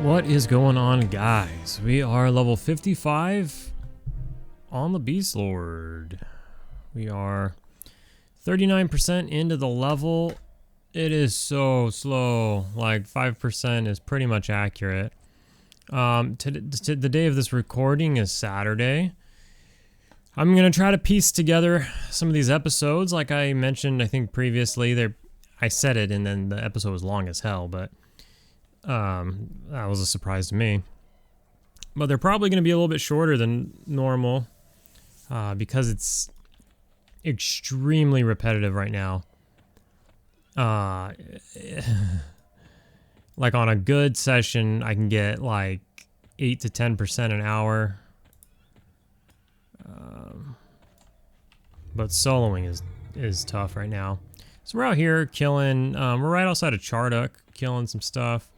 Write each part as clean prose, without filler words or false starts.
What is going on, guys? We are level 55 on the Beastlord. We are 39% into the level. It is so slow, like 5% is pretty much accurate. The day of this recording is Saturday. I'm going to try to piece together some of these episodes. Like I mentioned, I think previously, I said it and then the episode was long as hell, but that was a surprise to me. But they're probably going to be a little bit shorter than normal because it's extremely repetitive right now. Like on a good session, I can get like 8 to 10% an hour. But soloing is tough right now. So we're out here killing, we're right outside of Charduk, killing some stuff.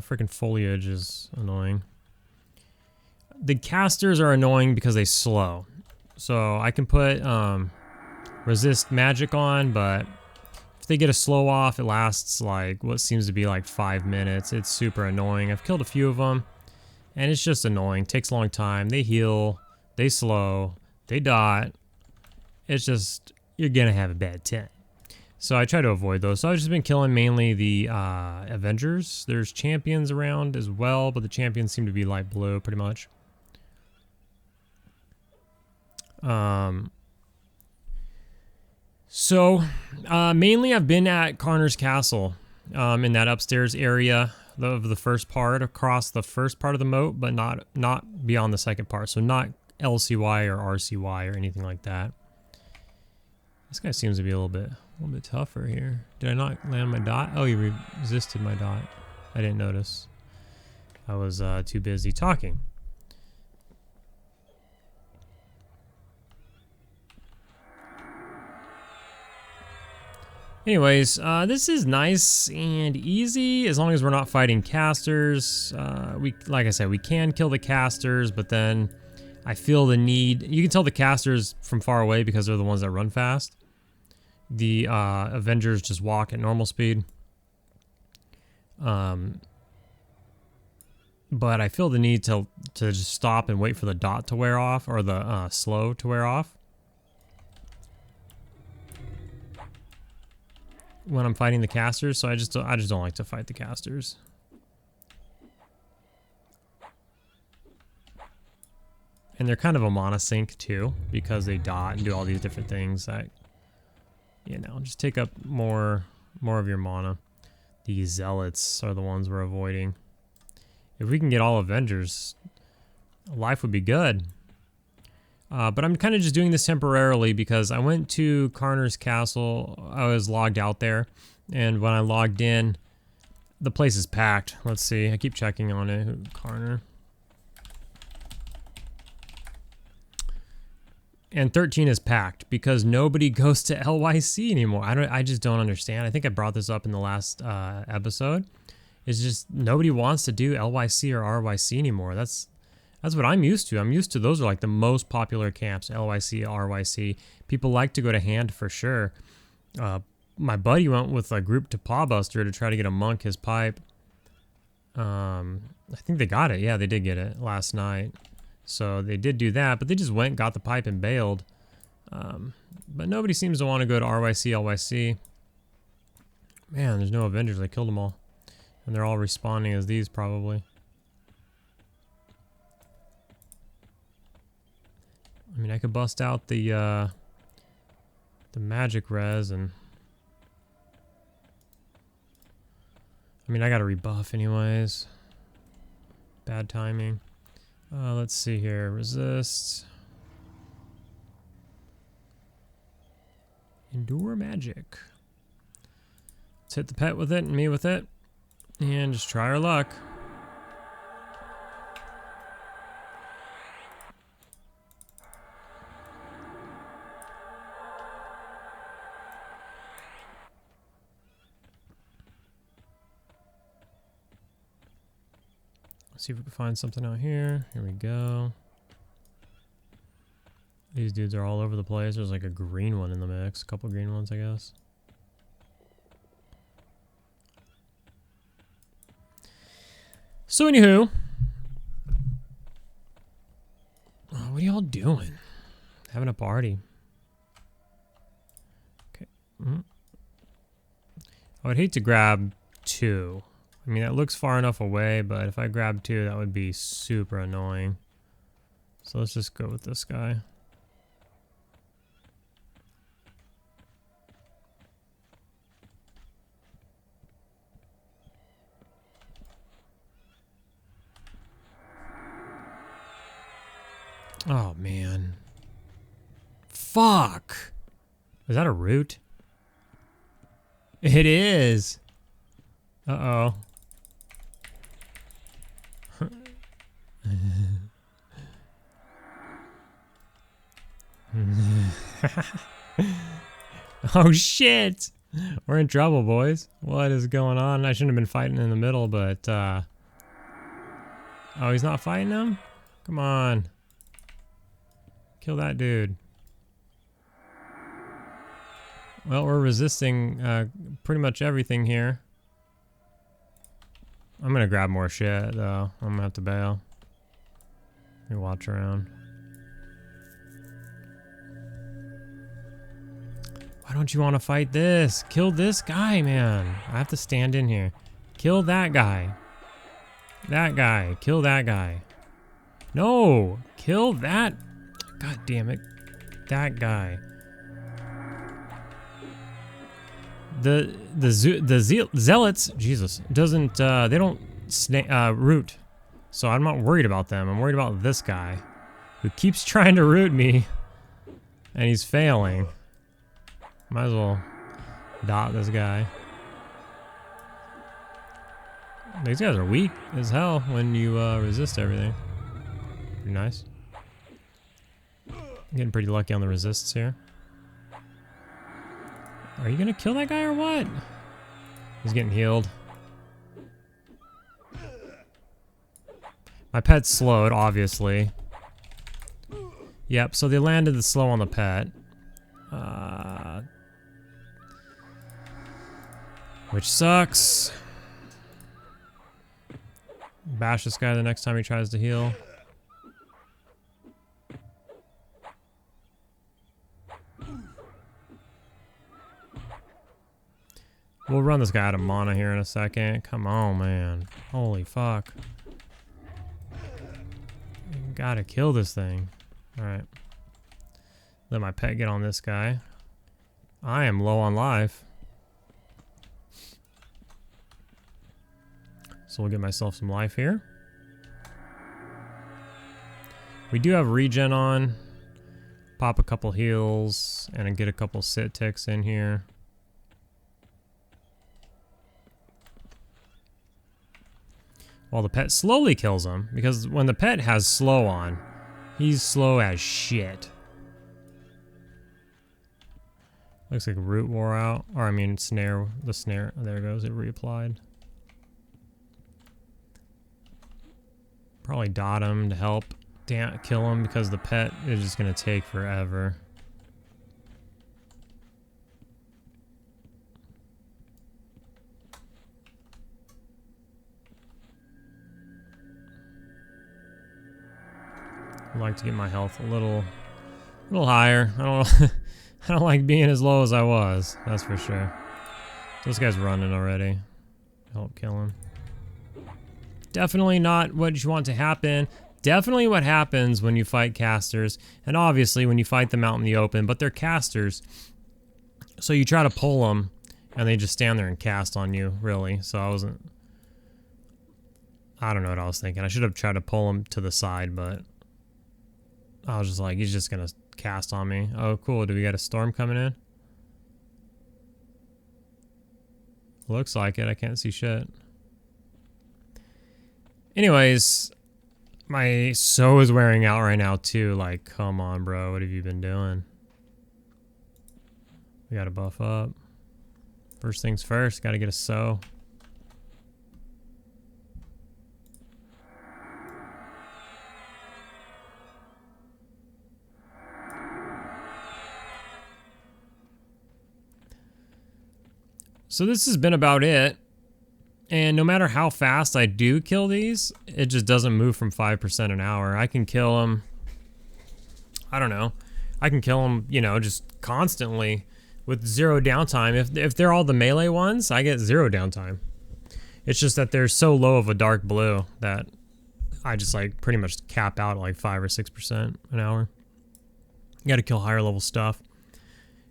Freaking foliage is annoying. The casters are annoying because they slow. So I can put resist magic on, but if they get a slow off, it lasts like what seems to be like 5 minutes. It's super annoying. I've killed a few of them, and it's just annoying. Takes a long time. They heal, they slow, they dot. It's just, you're gonna have a bad time. So I try to avoid those. So I've just been killing mainly the Avengers. There's champions around as well, but the champions seem to be light blue pretty much. Mainly I've been at Karnor's castle in that upstairs area of the first part, across the first part of the moat, but not beyond the second part. So not LCY or RCY or anything like that. This guy seems to be a little bit tougher here. Did I not land my dot? Oh, he resisted my dot. I didn't notice. I was too busy talking. Anyways, this is nice and easy as long as we're not fighting casters. Like I said, we can kill the casters, but then I feel the need. You can tell the casters from far away because they're the ones that run fast. The Avengers just walk at normal speed. But I feel the need to just stop and wait for the dot to wear off, or the slow to wear off when I'm fighting the casters. So I just don't like to fight the casters. And they're kind of a mana sink too, because they dot and do all these different things that, you know, just take up more of your mana. These zealots are the ones we're avoiding. If we can get all Avengers, life would be good. But I'm kind of just doing this temporarily because I went to Karnor's castle. I was logged out there, and when I logged in, the place is packed. Let's see. I keep checking on it. Karnor. And 13 is packed because nobody goes to LYC anymore. I just don't understand. I think I brought this up in the last episode. It's just nobody wants to do LYC or RYC anymore. That's what I'm used to. I'm used to those are like the most popular camps, LYC, RYC. People like to go to hand for sure. My buddy went with a group to Pawbuster to try to get a monk his pipe. I think they got it. Yeah, they did get it last night. So they did do that, but they just went, got the pipe, and bailed. But nobody seems to want to go to RYC, LYC. Man, there's no Avengers. I killed them all. And they're all respawning as these, probably. I mean, I could bust out the magic res, and... I mean, I got a rebuff anyways. Bad timing. Let's see here. Resist. Endure magic. Let's hit the pet with it and me with it. And just try our luck. See if we can find something out here. Here we go. These dudes are all over the place. There's like a green one in the mix. A couple green ones, I guess. So anywho, oh, what are y'all doing? Having a party. Okay. I would hate to grab 2. I mean, that looks far enough away, but if I grab 2, that would be super annoying. So let's just go with this guy. Oh, man. Fuck! Is that a root? It is! Uh-oh. Oh, shit! We're in trouble, boys. What is going on? I shouldn't have been fighting in the middle, but, oh, he's not fighting him? Come on. Kill that dude. Well, we're resisting pretty much everything here. I'm gonna grab more shit, though. I'm gonna have to bail. Let me watch around. Why don't you want to fight this? Kill this guy, man. I have to stand in here. Kill that guy. That guy. Kill that guy. No! Kill that... God damn it. That guy. The zealots, Jesus, doesn't, they don't root. So I'm not worried about them. I'm worried about this guy who keeps trying to root me and he's failing. Might as well dot this guy. These guys are weak as hell when you resist everything. Pretty nice. Getting pretty lucky on the resists here. Are you gonna kill that guy or what? He's getting healed. My pet's slowed, obviously. Yep, so they landed the slow on the pet. Which sucks. Bash this guy the next time he tries to heal. We'll run this guy out of mana here in a second. Come on, man. Holy fuck. Gotta kill this thing. Alright. Let my pet get on this guy. I am low on life. So we'll get myself some life here. We do have regen on. Pop a couple heals and get a couple sit ticks in here. While the pet slowly kills him, because when the pet has slow on, he's slow as shit. Looks like root wore out, or I mean snare, the snare, there it goes, it reapplied. Probably dot him to help kill him because the pet is just gonna take forever. I'd like to get my health a little higher. I don't like being as low as I was. That's for sure. This guy's running already. Help kill him. Definitely not what you want to happen. Definitely what happens when you fight casters, and obviously when you fight them out in the open. But they're casters, so you try to pull them, and they just stand there and cast on you. Really. So I don't know what I was thinking. I should have tried to pull him to the side, but. I was just like, he's just gonna cast on me. Oh, cool. Do we got a storm coming in? Looks like it. I can't see shit. Anyways, my so is wearing out right now too. Like, come on, bro. What have you been doing? We gotta buff up. First things first. Gotta get a so. So this has been about it. And no matter how fast I do kill these, it just doesn't move from 5% an hour. I can kill them, I don't know, I can kill them, you know, just constantly with 0 downtime. If they're all the melee ones, I get 0 downtime. It's just that they're so low of a dark blue that I just like pretty much cap out at like 5 or 6% an hour. You gotta kill higher level stuff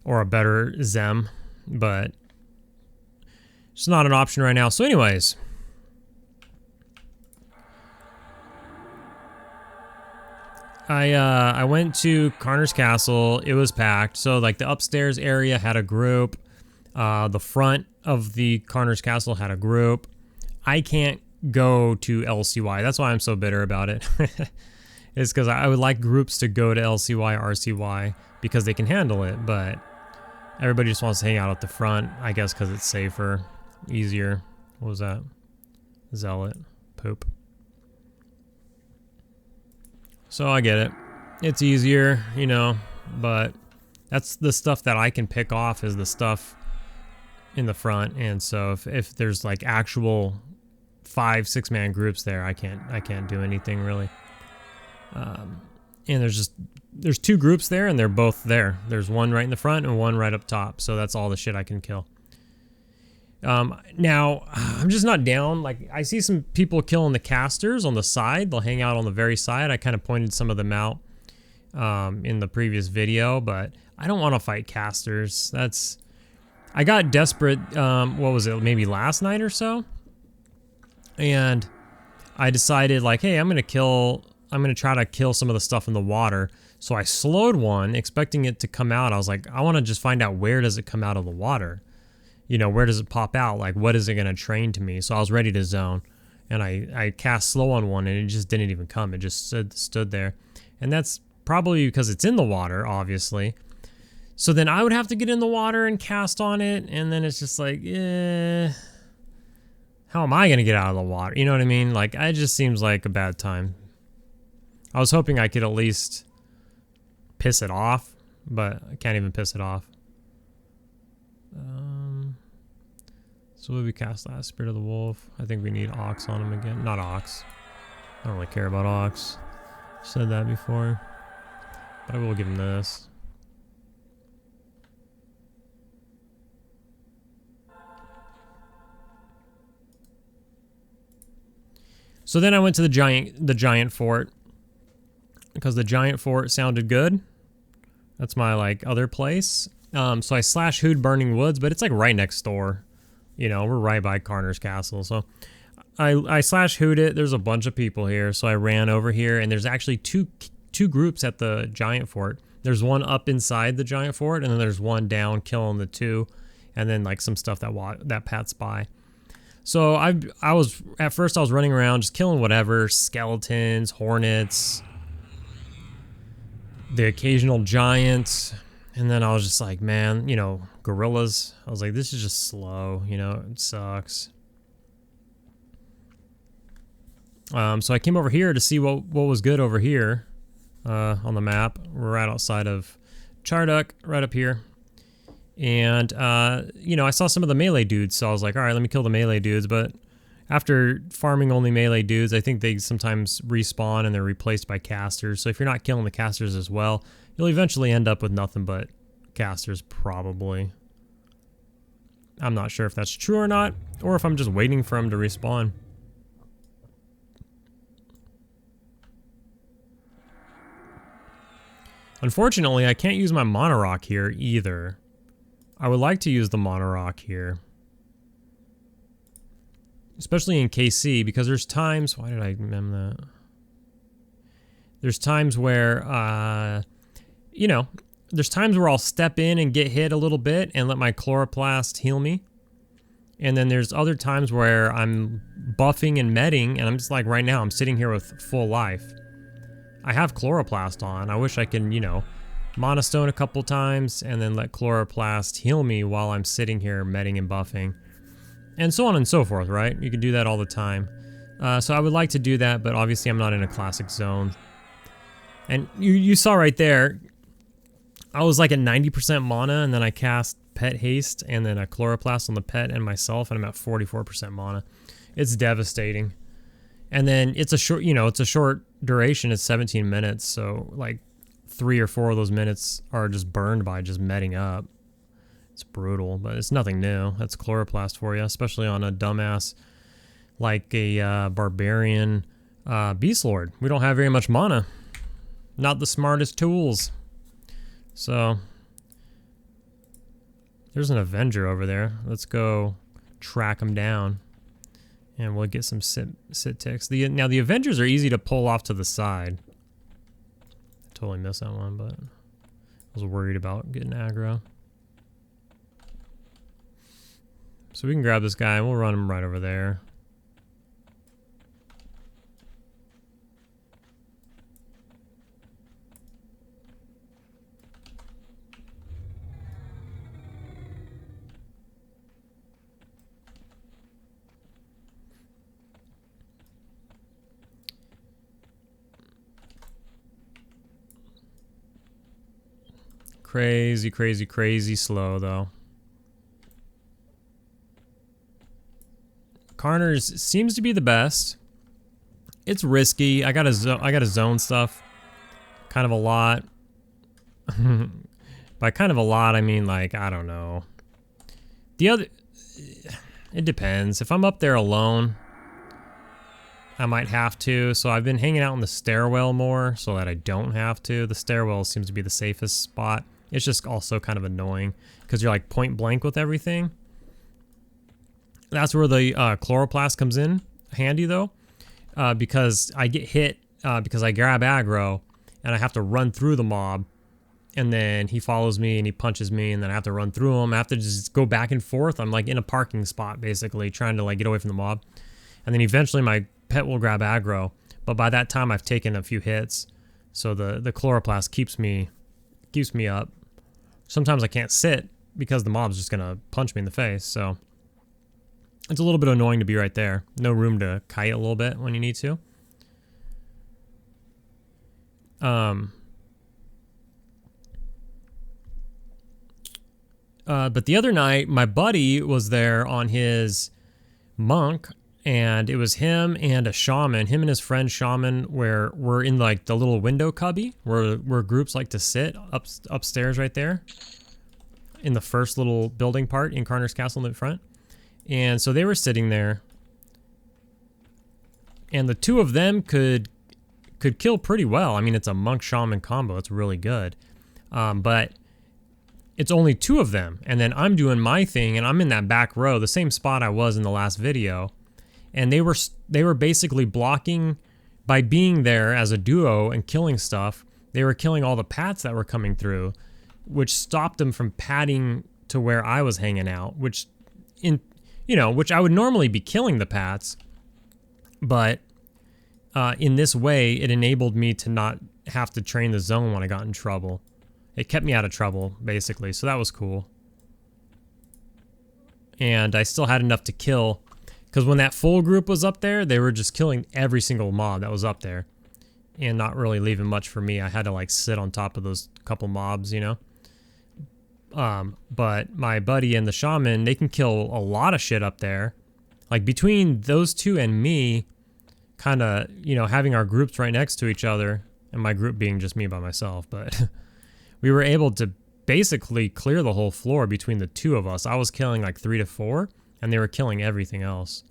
or a better Zem, but it's not an option right now. So anyways, I went to Karnor's castle. It was packed. So like the upstairs area had a group. The front of the Karnor's castle had a group. I can't go to LCY. That's why I'm so bitter about it. It's because I would like groups to go to LCY, RCY because they can handle it, but everybody just wants to hang out at the front, I guess because it's safer. Easier. What was that? Zealot. Poop. So I get it. It's easier, you know, but that's the stuff that I can pick off is the stuff in the front. And so if there's like actual 5-6 man groups there, I can't do anything really. And there's 2 groups there and they're both there. There's one right in the front and one right up top. So that's all the shit I can kill. Now I'm just not down. Like I see some people killing the casters on the side. They'll hang out on the very side. I kind of pointed some of them out, in the previous video, but I don't want to fight casters. I got desperate. What was it? Maybe last night or so. And I decided like, hey, I'm going to try to kill some of the stuff in the water. So I slowed one expecting it to come out. I was like, I want to just find out where does it come out of the water? You know, where does it pop out? Like, what is it going to train to me? So I was ready to zone. And I cast slow on one, and it just didn't even come. It just stood there. And that's probably because it's in the water, obviously. So then I would have to get in the water and cast on it. And then it's just like, how am I going to get out of the water? You know what I mean? Like, it just seems like a bad time. I was hoping I could at least piss it off, but I can't even piss it off. So what did we cast last? Spirit of the Wolf. I think we need Ox on him again. Not Ox. I don't really care about Ox. Said that before. But I will give him this. So then I went to the giant fort. Because the giant fort sounded good. That's my like other place. So I slash who'd Burning Woods, but it's like right next door. You know, we're right by Karnor's castle. So I slash who'd it. There's a bunch of people here. So I ran over here and there's actually two groups at the giant fort. There's one up inside the giant fort and then there's one down killing the 2. And then like some stuff that Pat's by. So I was, at first I was running around just killing whatever, skeletons, hornets, the occasional giants. And then I was just like, man, you know, gorillas. I was like, this is just slow, you know, it sucks. So I came over here to see what was good over here on the map. We're right outside of Charduk, right up here. And, you know, I saw some of the melee dudes, so I was like, all right, let me kill the melee dudes. But after farming only melee dudes, I think they sometimes respawn and they're replaced by casters. So if you're not killing the casters as well, you'll eventually end up with nothing but casters, probably. I'm not sure if that's true or not, or if I'm just waiting for them to respawn. Unfortunately, I can't use my monorock here either. I would like to use the monorock here. Especially in KC, because there's times... Why did I mem that? There's times where, you know, there's times where I'll step in and get hit a little bit and let my chloroplast heal me. And then there's other times where I'm buffing and medding, and I'm just like, right now, I'm sitting here with full life. I have chloroplast on. I wish I could, you know, monostone a couple times and then let chloroplast heal me while I'm sitting here medding and buffing. And so on and so forth, right? You can do that all the time. So I would like to do that, but obviously I'm not in a classic zone. And you saw right there, I was like at 90% mana, and then I cast Pet Haste and then a Chloroplast on the pet and myself, and I'm at 44% mana. It's devastating. And then it's a short, it's a short duration. It's 17 minutes, so like 3 or 4 of those minutes are just burned by just metting up. It's brutal, but it's nothing new. That's Chloroplast for you, especially on a dumbass like a Barbarian Beastlord. We don't have very much mana. Not the smartest tools. So there's an Avenger over there. Let's go track him down, and we'll get some sit ticks. Now the Avengers are easy to pull off to the side. I totally missed that one, but I was worried about getting aggro. So we can grab this guy and we'll run him right over there. Crazy, crazy, crazy slow though. Karnor's seems to be the best. It's risky. I gotta zone stuff kind of a lot. By kind of a lot, I mean like, I don't know. It depends. If I'm up there alone, I might have to. So I've been hanging out in the stairwell more so that I don't have to. The stairwell seems to be the safest spot. It's just also kind of annoying because you're like point blank with everything. That's where the Chloroplast comes in handy though, because I get hit because I grab aggro and I have to run through the mob, and then he follows me and he punches me, and then I have to run through him. I have to just go back and forth. I'm like in a parking spot basically trying to like get away from the mob, and then eventually my pet will grab aggro, but by that time I've taken a few hits, so the Chloroplast keeps me up. Sometimes I can't sit because the mob's just gonna punch me in the face, so it's a little bit annoying to be right there. No room to kite a little bit when you need to. But the other night, my buddy was there on his monk, and it was him and a shaman. Him and his friend shaman we're in like the little window cubby where groups like to sit upstairs right there in the first little building part in Karnor's castle in the front. And so they were sitting there, and the two of them could kill pretty well. I mean, it's a monk shaman combo. It's really good. But it's only 2 of them, and then I'm doing my thing, and I'm in that back row, the same spot I was in the last video. And they were basically blocking by being there as a duo and killing stuff. They were killing all the pats that were coming through, which stopped them from patting to where I was hanging out, which I would normally be killing the pats, but in this way, it enabled me to not have to train the zone when I got in trouble. It kept me out of trouble, basically, so that was cool. And I still had enough to kill, because when that full group was up there, they were just killing every single mob that was up there, and not really leaving much for me. I had to like sit on top of those couple mobs, But my buddy and the shaman, they can kill a lot of shit up there. Like between those two and me, kind of, having our groups right next to each other, and my group being just me by myself, but we were able to basically clear the whole floor between the two of us. I was killing like 3 to 4, and they were killing everything else.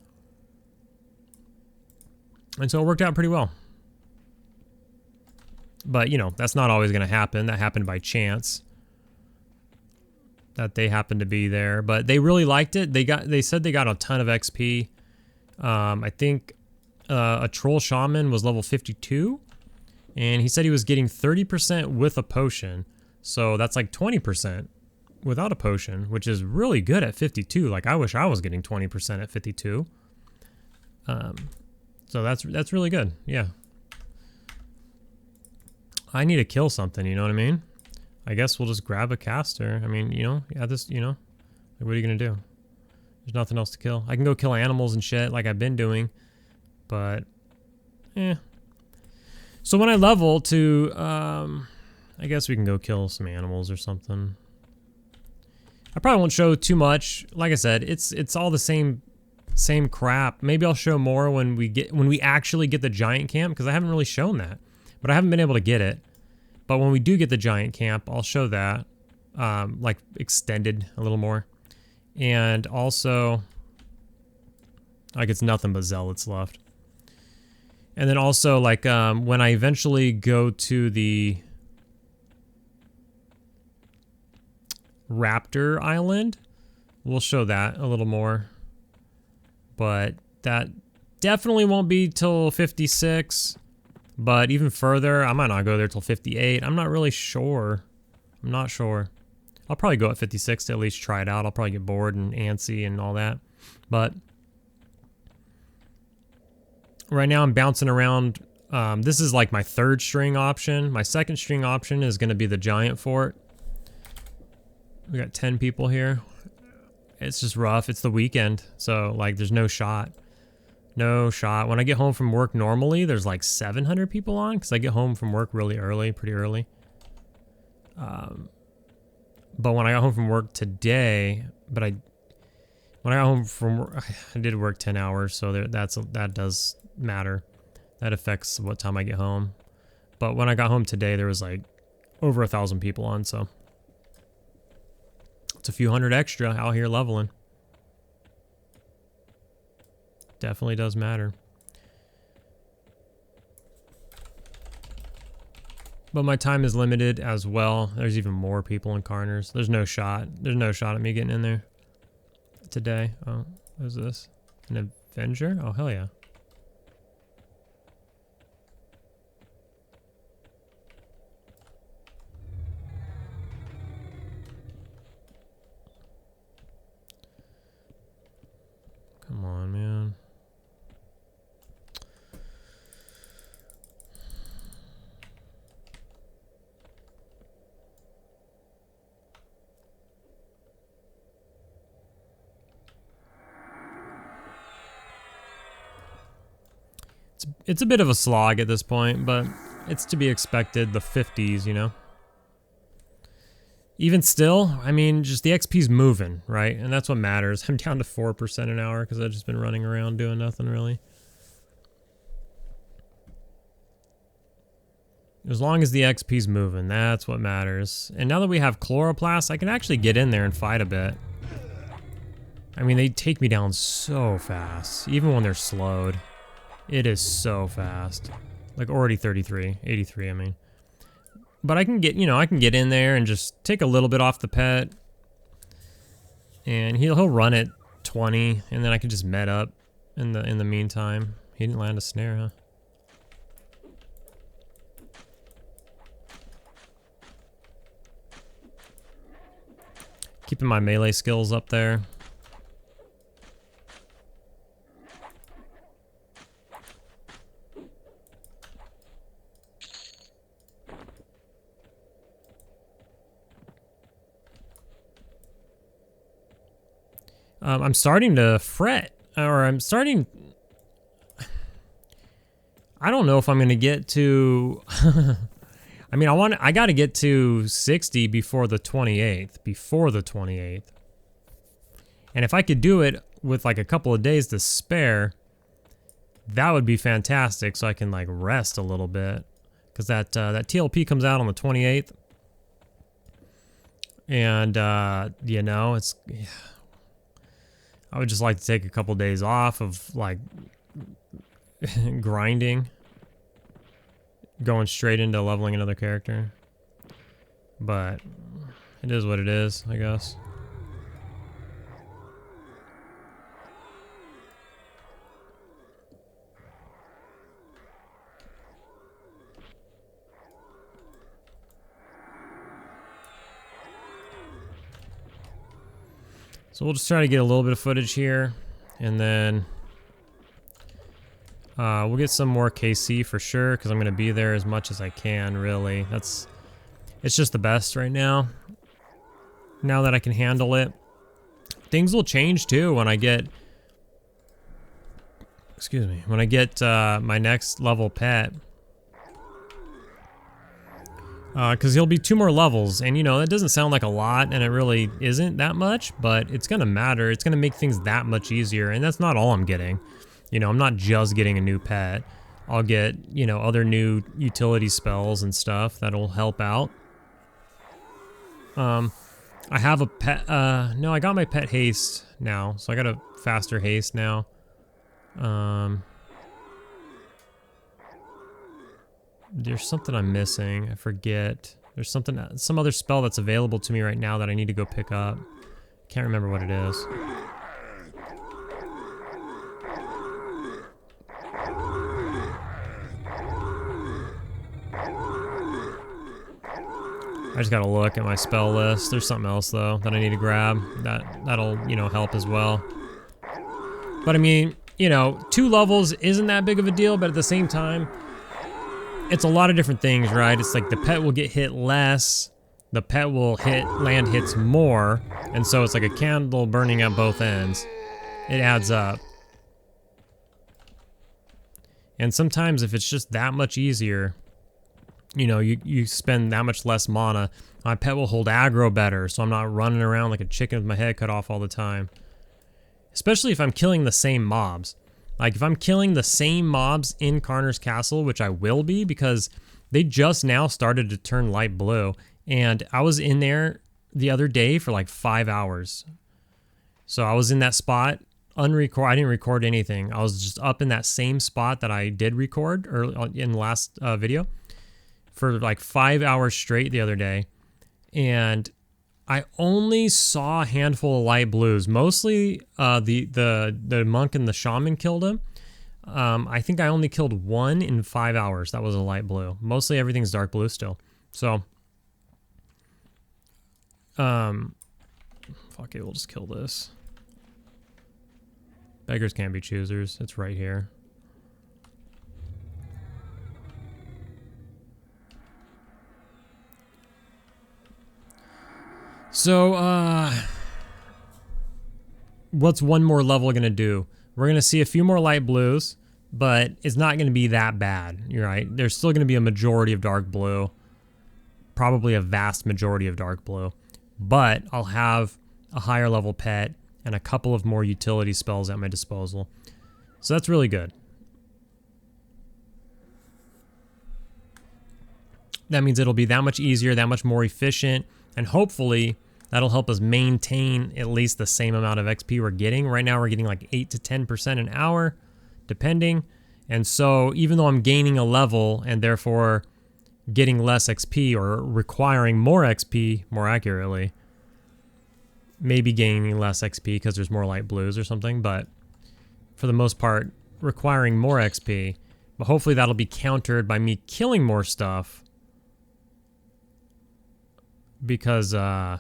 And so it worked out pretty well. But, that's not always going to happen. That happened by chance. That they happened to be there, but they really liked it. They said they got a ton of XP. I think a troll shaman was level 52, and he said he was getting 30% with a potion, so that's like 20% without a potion, which is really good at 52. Like I wish I was getting 20% at 52. So that's really good. Yeah, I need to kill something. You know what I mean? I guess we'll just grab a caster. I mean, like what are you gonna do? There's nothing else to kill. I can go kill animals and shit like I've been doing, but So when I level to I guess we can go kill some animals or something. I probably won't show too much. Like I said, it's all the same crap. Maybe I'll show more when we actually get the giant camp, because I haven't really shown that. But I haven't been able to get it. But when we do get the giant camp, I'll show that. Like extended a little more. And also, like, it's nothing but zealots left. And then also, like, when I eventually go to the Raptor Island, we'll show that a little more. But that definitely won't be till 56. But even further, I might not go there till 58. I'm not really sure. I'm not sure. I'll probably go at 56 to at least try it out. I'll probably get bored and antsy and all that. But right now I'm bouncing around. This is like my third string option. My second string option is going to be the giant fort. We got 10 people here. It's just rough. It's the weekend. So like there's no shot. No shot. When I get home from work normally, there's like 700 people on because I get home from work really early, pretty early. But when I got home from work today, when I got home from work, I did work 10 hours, so that does matter. That affects what time I get home. But when I got home today, there was like over 1,000 people on, so it's a few hundred extra out here leveling. Definitely does matter. But my time is limited as well. There's even more people in Karnors. There's no shot. There's no shot at me getting in there today. Oh, what is this? An Avenger? Oh, hell yeah. Come on, man. It's a bit of a slog at this point, but it's to be expected, the 50s, you know? Even still, I mean, just the XP's moving, right? And that's what matters. I'm down to 4% an hour because I've just been running around doing nothing, really. As long as the XP's moving, that's what matters. And now that we have Chloroplast, I can actually get in there and fight a bit. I mean, they take me down so fast, even when they're slowed. It is so fast. Like already 33, 83, I mean. But I can get, you know, I can get in there and just take a little bit off the pet. And he'll run at 20, and then I can just med up in the meantime. He didn't land a snare, huh? Keeping my melee skills up there. I'm starting to fret, or I'm starting... I don't know if I'm going to get to... I mean, I got to get to 60 before the 28th. Before the 28th. And if I could do it with like a couple of days to spare, that would be fantastic, so I can like rest a little bit. Because that TLP comes out on the 28th. And, you know, it's... Yeah. I would just like to take a couple days off of like grinding, going straight into leveling another character. But it is what it is, I guess. So we'll just try to get a little bit of footage here, and then we'll get some more KC for sure, because I'm going to be there as much as I can, really. It's just the best right now. Now that I can handle it. Things will change too when I get... Excuse me. When I get my next level pet. Because he'll be 2 more levels, and you know, that doesn't sound like a lot, and it really isn't that much, but it's gonna matter. It's gonna make things that much easier, and that's not all I'm getting. You know, I'm not just getting a new pet. I'll get, you know, other new utility spells and stuff that'll help out. I have a pet, no, I got my pet haste now, so I got a faster haste now. There's something I'm missing. I forget. There's something, some other spell that's available to me right now that I need to go pick up. Can't remember what it is. I just gotta look at my spell list. There's something else though that I need to grab. That'll, you know, help as well. But I mean, you know, 2 levels isn't that big of a deal, but at the same time, it's a lot of different things, right? It's like the pet will get hit less, the pet will land hits more, and so it's like a candle burning at both ends. It adds up. And sometimes if it's just that much easier, you know, you spend that much less mana, my pet will hold aggro better, so I'm not running around like a chicken with my head cut off all the time. Especially if I'm killing the same mobs. Like, if I'm killing the same mobs in Karnor's castle, which I will be, because they just now started to turn light blue, and I was in there the other day for like 5 hours. So I was in that spot, I didn't record anything. I was just up in that same spot that I did record early in the last video for like 5 hours straight the other day, and I only saw a handful of light blues. Mostly the monk and the shaman killed him. I think I only killed 1 in 5 hours. That was a light blue. Mostly everything's dark blue still. So, fuck it, we'll just kill this. Beggars can't be choosers. It's right here. So, what's one more level gonna do? We're gonna see a few more light blues, but it's not gonna be that bad. You're right. There's still gonna be a majority of dark blue. Probably a vast majority of dark blue. But I'll have a higher level pet and a couple of more utility spells at my disposal. So that's really good. That means it'll be that much easier, that much more efficient, and hopefully that'll help us maintain at least the same amount of XP we're getting. Right now we're getting like 8 to 10% an hour, depending. And so even though I'm gaining a level and therefore getting less XP or requiring more XP, more accurately, maybe gaining less XP because there's more light blues or something, but for the most part, requiring more XP. But hopefully that'll be countered by me killing more stuff, because I'll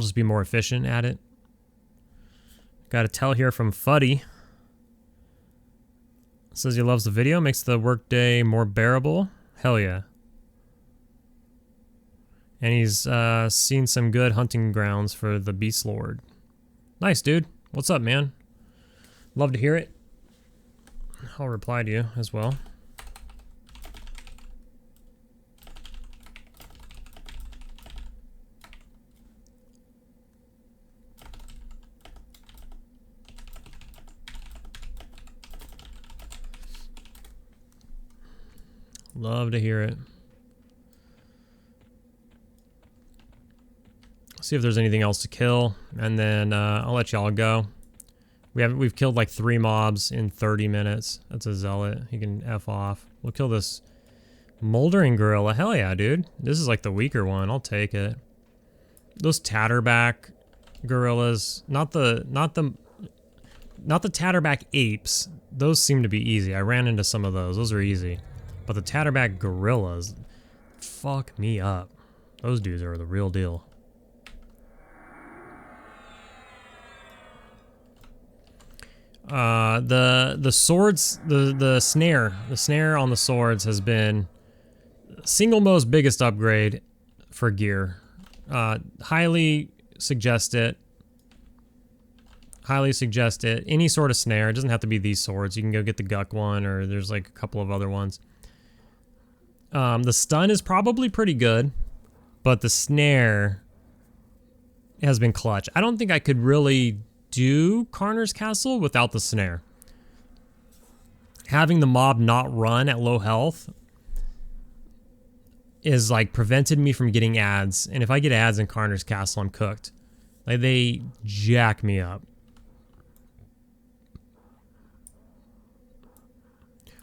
just be more efficient at it. Got a tell here from Fuddy. Says he loves the video, makes the workday more bearable. Hell yeah. And he's seen some good hunting grounds for the Beastlord. Nice, dude. What's up, man? Love to hear it. I'll reply to you as well. Love to hear it. See if there's anything else to kill, and then I'll let y'all go. We've killed like 3 mobs in 30 minutes. That's a zealot. He can F off. We'll kill this moldering gorilla. Hell yeah, dude. This is like the weaker one. I'll take it. Those tatterback gorillas, not the tatterback apes. Those seem to be easy. I ran into some of those. Those are easy. But the tatterback gorillas, fuck me up. Those dudes are the real deal. The swords, the snare on the swords has been single most biggest upgrade for gear. Highly suggest it. Highly suggest it. Any sort of snare. It doesn't have to be these swords. You can go get the Guck one, or there's like a couple of other ones. The stun is probably pretty good, but the snare has been clutch. I don't think I could really do Karnor's Castle without the snare. Having the mob not run at low health is like prevented me from getting ads, and if I get ads in Karnor's Castle, I'm cooked. Like, they jack me up.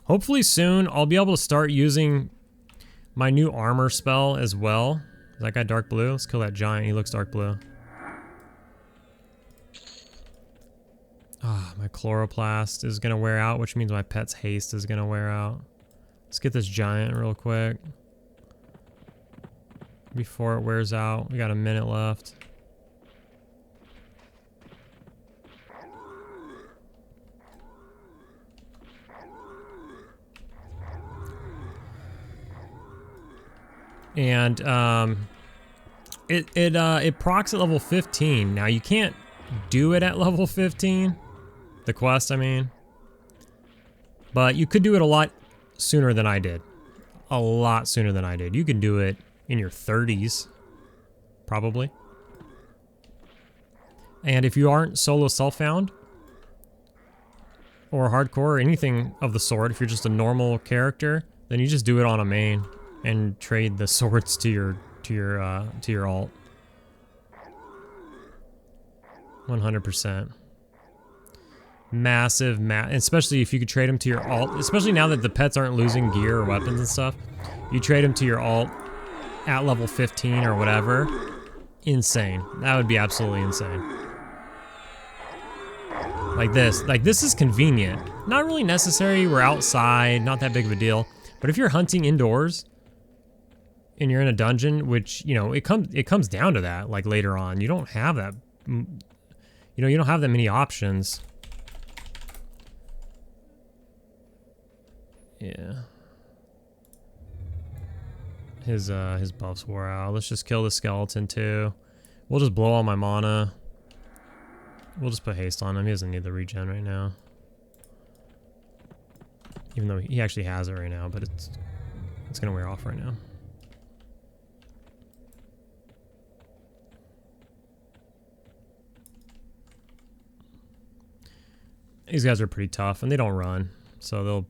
Hopefully soon I'll be able to start using my new armor spell as well. Is that guy dark blue? Let's kill that giant. He looks dark blue. Ah, my chloroplast is gonna wear out, which means my pet's haste is gonna wear out. Let's get this giant real quick before it wears out. We got a minute left. And it procs at level 15. Now you can't do it at level 15, the quest I mean, but you could do it a lot sooner than I did. A lot sooner than I did. You can do it in your 30s, probably. And if you aren't solo self-found or hardcore or anything of the sort, if you're just a normal character, then you just do it on a main and trade the swords to your alt. 100%. Massive, especially if you could trade them to your alt, especially now that the pets aren't losing gear or weapons and stuff. You trade them to your alt at level 15 or whatever. Insane. That would be absolutely insane. Like this is convenient. Not really necessary. We're outside, not that big of a deal. But if you're hunting indoors and you're in a dungeon, which, you know, it comes down to that, like later on, you don't have that, you know, you don't have that many options. Yeah. His buffs wore out. Let's just kill the skeleton too. We'll just blow all my mana. We'll just put haste on him. He doesn't need the regen right now. Even though he actually has it right now, but it's gonna wear off right now. These guys are pretty tough, and they don't run, so they'll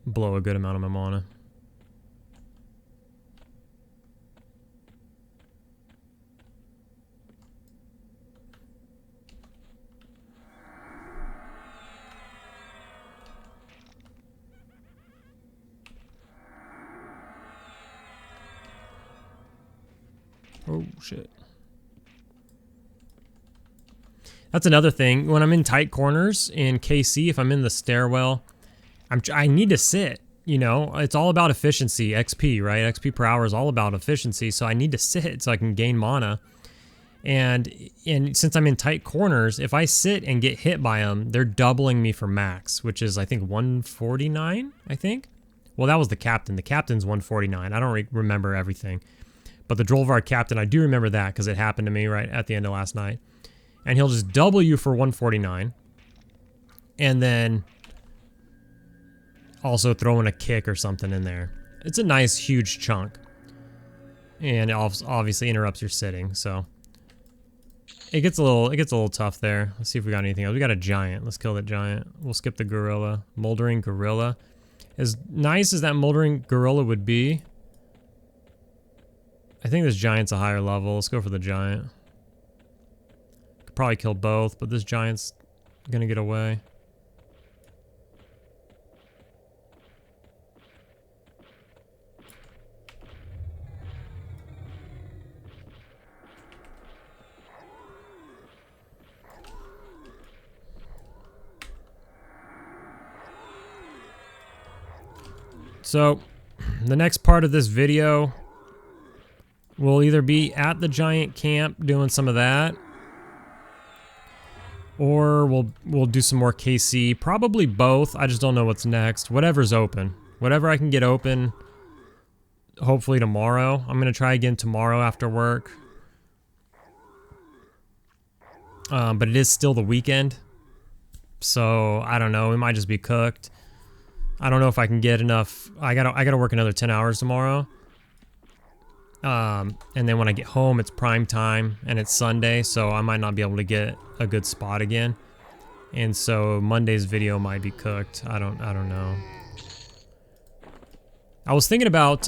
blow a good amount of my mana. Oh, shit. That's another thing. When I'm in tight corners in KC, if I'm in the stairwell, I need to sit, you know? It's all about efficiency, XP, right? XP per hour is all about efficiency, so I need to sit so I can gain mana. And since I'm in tight corners, if I sit and get hit by them, they're doubling me for max, which is, I think, 149, I think? Well, that was the captain. The captain's 149. I don't remember everything. But the Drollvard captain, I do remember that because it happened to me right at the end of last night. And he'll just double you for 149. And then also throw in a kick or something in there. It's a nice, huge chunk. And it obviously interrupts your sitting, so it gets a little tough there. Let's see if we got anything else. We got a giant. Let's kill that giant. We'll skip the gorilla. Moldering gorilla. As nice as that moldering gorilla would be, I think this giant's a higher level. Let's go for the giant. Could probably kill both, but this giant's gonna get away. So, the next part of this video will either be at the giant camp doing some of that, or we'll do some more KC. Probably both. I just don't know what's next. Whatever's open. Whatever I can get open, hopefully tomorrow. I'm going to try again tomorrow after work. But it is still the weekend. So, I don't know. We might just be cooked. I don't know if I can get enough. I gotta work another 10 hours tomorrow. And then when I get home, it's prime time and it's Sunday, so I might not be able to get a good spot again. And so Monday's video might be cooked. I don't know. I was thinking about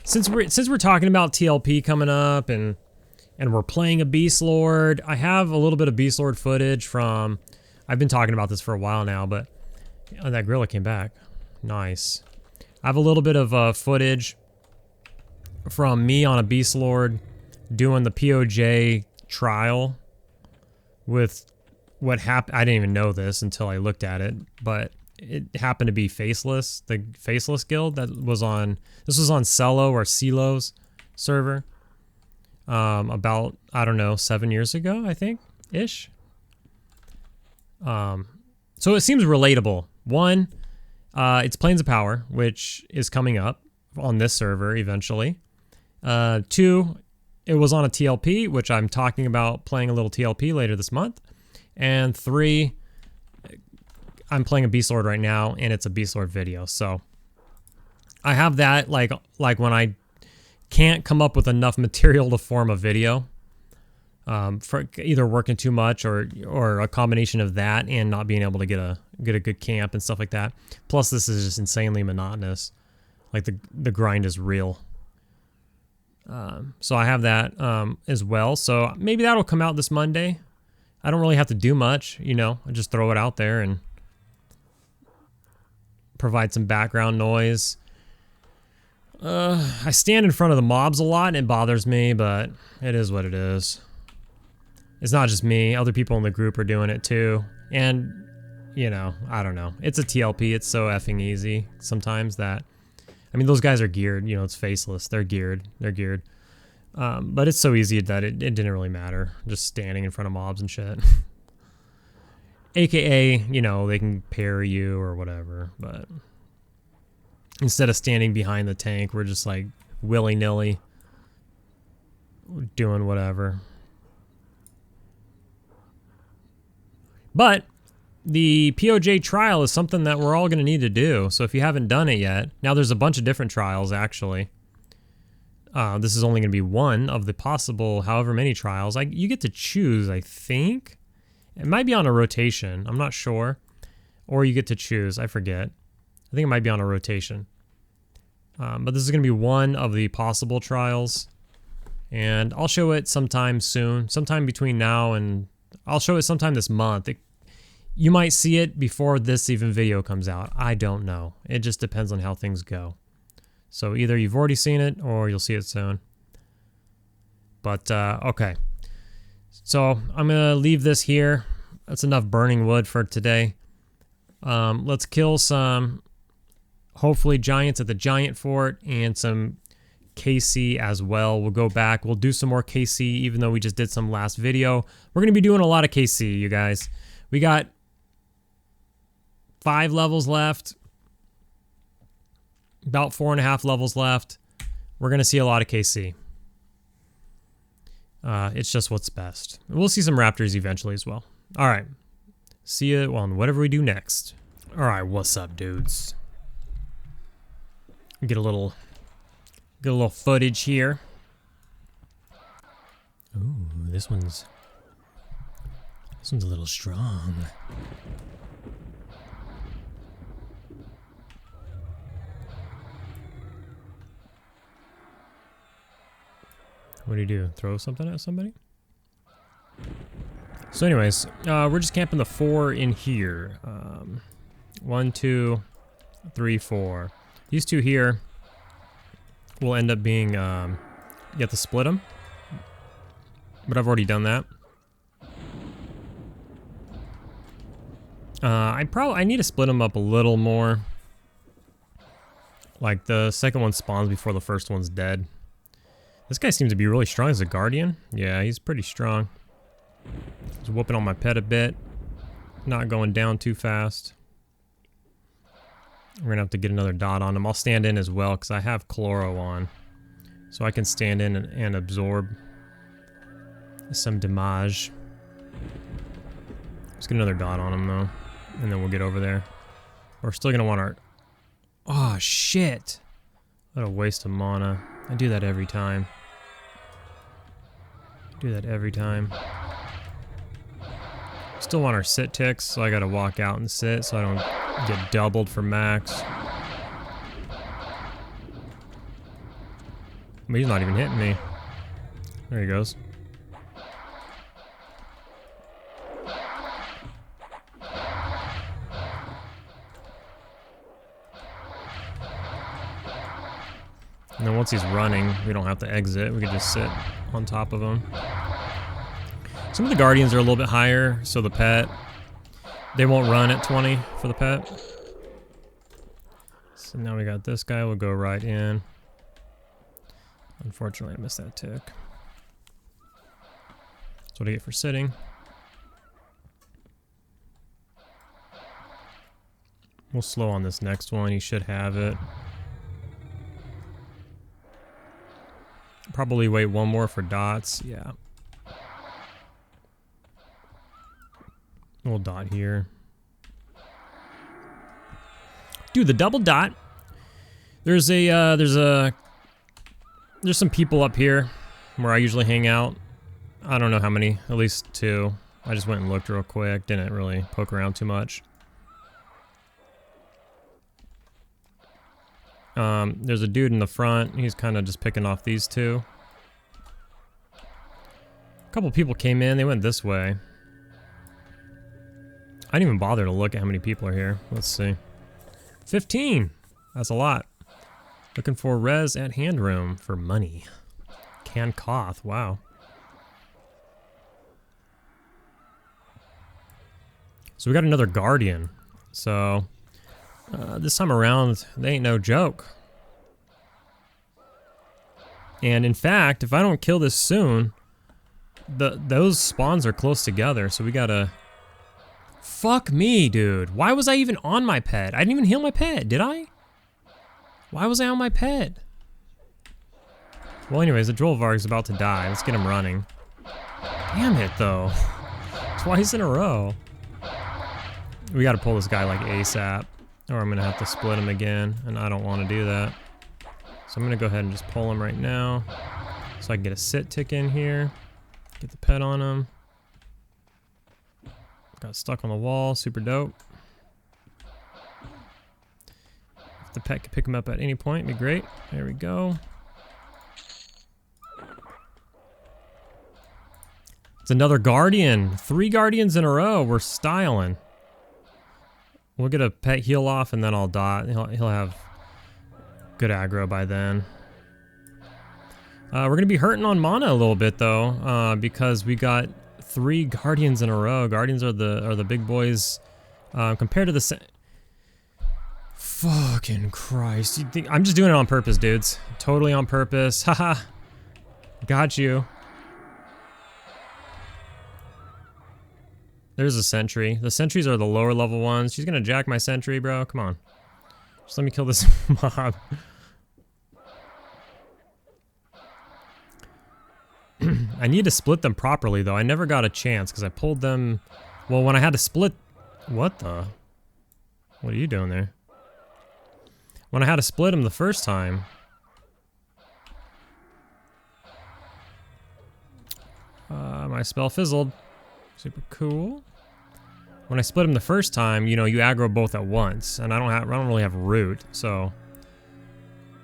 since we're talking about TLP coming up and we're playing a Beastlord. I have a little bit of Beastlord footage from. I've been talking about this for a while now, but oh, that gorilla came back. Nice. I have a little bit of footage from me on a Beastlord doing the POJ trial with what happened. I didn't even know this until I looked at it, but it happened to be Faceless, the Faceless guild that was on. This was on Cello or Celo's server. About, I don't know, 7 years ago, I think, ish. So it seems relatable. One, it's Planes of Power, which is coming up on this server eventually. Two, it was on a TLP, which I'm talking about playing a little TLP later this month. And three, I'm playing a Beastlord right now, and it's a Beastlord video. So I have that like when I can't come up with enough material to form a video, for either working too much or a combination of that and not being able to get a good camp and stuff like that. Plus, this is just insanely monotonous. Like the grind is real. So I have that as well. So maybe that'll come out this Monday. I don't really have to do much, you know. I just throw it out there and provide some background noise. I stand in front of the mobs a lot and it bothers me, but it is what it is. It's not just me. Other people in the group are doing it too. And, you know, I don't know. It's a TLP. It's so effing easy sometimes that... I mean, those guys are geared. You know, it's Faceless. They're geared. But it's so easy that it didn't really matter. Just standing in front of mobs and shit. AKA, you know, they can parry you or whatever. But instead of standing behind the tank, we're just like willy-nilly doing whatever. But the POJ trial is something that we're all going to need to do. So if you haven't done it yet, now there's a bunch of different trials actually. This is only going to be one of the possible however many trials. You get to choose, I think. It might be on a rotation. I'm not sure. Or you get to choose. I forget. I think it might be on a rotation. But this is going to be one of the possible trials. And I'll show it sometime soon. Sometime between now and... I'll show it sometime this month. You might see it before this even video comes out. I don't know. It just depends on how things go. So either you've already seen it or you'll see it soon. But, okay. So I'm going to leave this here. That's enough burning wood for today. Let's kill some, hopefully, giants at the giant fort and some KC as well. We'll go back. We'll do some more KC even though we just did some last video. We're going to be doing a lot of KC, you guys. We got 5 levels left. About 4.5 levels left. We're going to see a lot of KC. It's just what's best. We'll see some raptors eventually as well. All right. See you on whatever we do next. All right, what's up, dudes? Get a little footage here. Ooh, this one's a little strong. What do you do? Throw something at somebody? So anyways, we're just camping the 4 in here. 1, 2, 3, 4. These 2 here will end up being, you have to split them. But I've already done that. I need to split them up a little more. Like the second one spawns before the first one's dead. This guy seems to be really strong as a guardian. Yeah, he's pretty strong. He's whooping on my pet a bit. Not going down too fast. We're gonna have to get another dot on him. I'll stand in as well because I have chloro on. So I can stand in and absorb some damage. Let's get another dot on him though. And then we'll get over there. We're still gonna want Oh, shit. What a waste of mana. I do that every time. Still want our sit ticks, so I gotta walk out and sit so I don't get doubled for max. But he's not even hitting me. There he goes. And then once he's running, we don't have to exit. We can just sit on top of him. Some of the guardians are a little bit higher, so the pet, they won't run at 20 for the pet. So now we got this guy, we'll go right in. Unfortunately, I missed that tick. That's what I get for sitting. We'll slow on this next one, he should have it. Probably wait one more for dots, yeah. We'll dot here. Dude, the double dot. There's some people up here where I usually hang out. I don't know how many, at least 2. I just went and looked real quick, didn't really poke around too much. There's a dude in the front, he's kind of just picking off these 2. A couple people came in, they went this way. I didn't even bother to look at how many people are here. Let's see. 15! That's a lot. Looking for res at hand room for money. Can Koth, wow. So we got another guardian. So this time around, they ain't no joke. And in fact, if I don't kill this soon, those spawns are close together, so we gotta... Fuck me, dude. Why was I even on my pet? I didn't even heal my pet, did I? Why was I on my pet? Well, anyways, the Drollvarg is about to die. Let's get him running. Damn it, though. Twice in a row. We gotta pull this guy like ASAP, or I'm gonna have to split him again, and I don't want to do that. So I'm gonna go ahead and just pull him right now, so I can get a sit tick in here, get the pet on him. Got stuck on the wall, super dope. If the pet could pick him up at any point, it'd be great. There we go. It's another guardian. 3 guardians in a row. We're styling. We'll get a pet heal off and then I'll dot. He'll have good aggro by then. We're gonna be hurting on mana a little bit though, because we got 3 guardians in a row. Guardians are the big boys compared to the. Fucking Christ! I'm just doing it on purpose, dudes. Totally on purpose. Haha. Got you. There's a sentry. The sentries are the lower level ones. She's gonna jack my sentry, bro. Come on. Just let me kill this mob. I need to split them properly, though. I never got a chance because I pulled them... Well, when I had to split... What the... What are you doing there? When I had to split them the first time... my spell fizzled. Super cool. When I split them the first time, you know, you aggro both at once. And I don't really have root, so...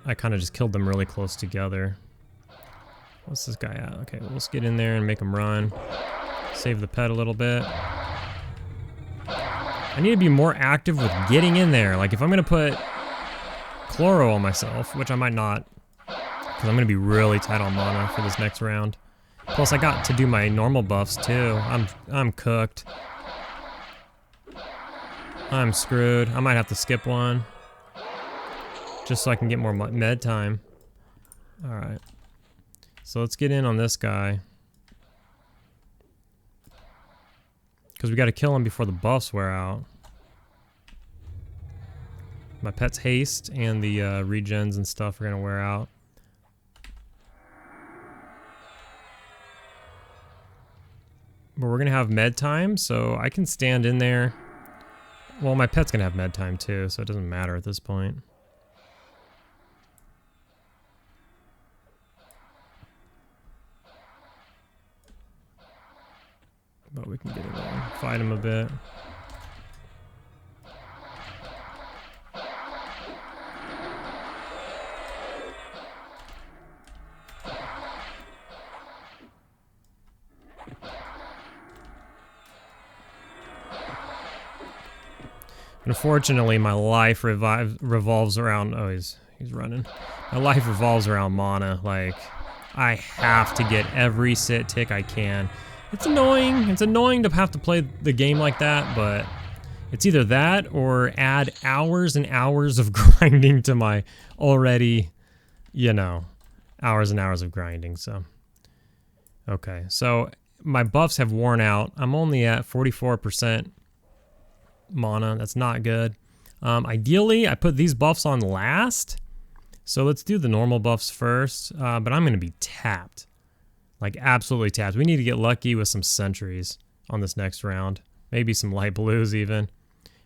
I kind of just killed them really close together. What's this guy at? Okay, well, let's get in there and make him run. Save the pet a little bit. I need to be more active with getting in there. Like, if I'm going to put Chloro on myself, which I might not, because I'm going to be really tight on mana for this next round. Plus, I got to do my normal buffs, too. I'm cooked. I'm screwed. I might have to skip one. Just so I can get more med time. Alright. So let's get in on this guy. Because we got to kill him before the buffs wear out. My pet's haste and the regens and stuff are going to wear out. But we're going to have med time, so I can stand in there. Well, my pet's going to have med time too, so it doesn't matter at this point. But we can get in there and fight him a bit. Unfortunately, my life revolves around... Oh, he's running. My life revolves around mana. Like, I have to get every sit tick I can. It's annoying. It's annoying to have to play the game like that, but it's either that or add hours and hours of grinding to my already, you know, hours and hours of grinding, so. Okay, so my buffs have worn out. I'm only at 44% mana. That's not good. Ideally, I put these buffs on last. So let's do the normal buffs first. But I'm going to be tapped. Like, absolutely tapped. We need to get lucky with some sentries on this next round. Maybe some light blues even.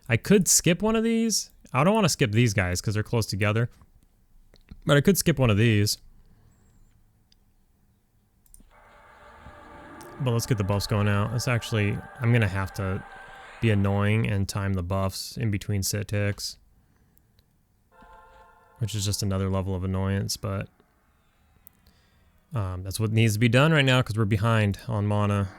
I could skip one of these. I don't want to skip these guys because they're close together. But I could skip one of these. But let's get the buffs going out. It's actually... I'm going to have to be annoying and time the buffs in between sit ticks, which is just another level of annoyance, but that's what needs to be done right now because we're behind on mana.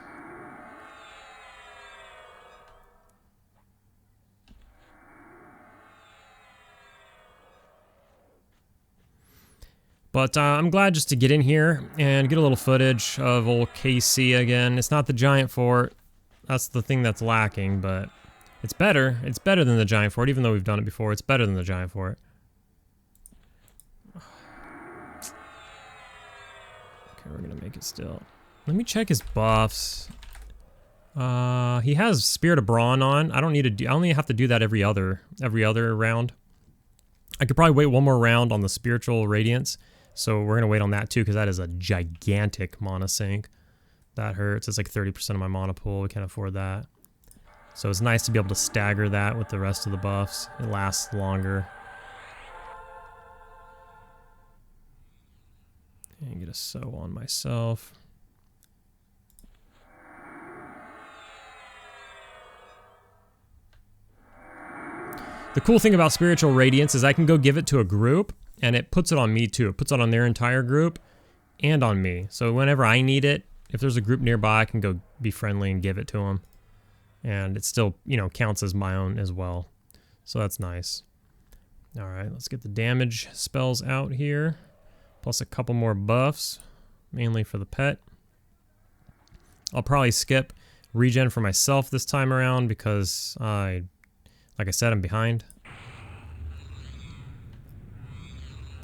But I'm glad just to get in here and get a little footage of old KC again. It's not the giant fort. That's the thing that's lacking, but it's better. It's better than the giant fort, even though we've done it before. It's better than the giant fort. Okay, we're gonna make it still. Let me check his buffs. He has Spirit of Brawn on. I don't need to do, I only have to do that every other round. I could probably wait one more round on the Spiritual Radiance. So we're gonna wait on that too, because that is a gigantic mana sink. That hurts. It's like 30% of my mana pool. We can't afford that. So it's nice to be able to stagger that with the rest of the buffs. It lasts longer. And get a sow on myself. The cool thing about Spiritual Radiance is I can go give it to a group, and it puts it on me too. It puts it on their entire group and on me. So whenever I need it, if there's a group nearby, I can go be friendly and give it to them. And it still, you know, counts as my own as well. So that's nice. All right, let's get the damage spells out here. Plus a couple more buffs, mainly for the pet. I'll probably skip regen for myself this time around because like I said, I'm behind.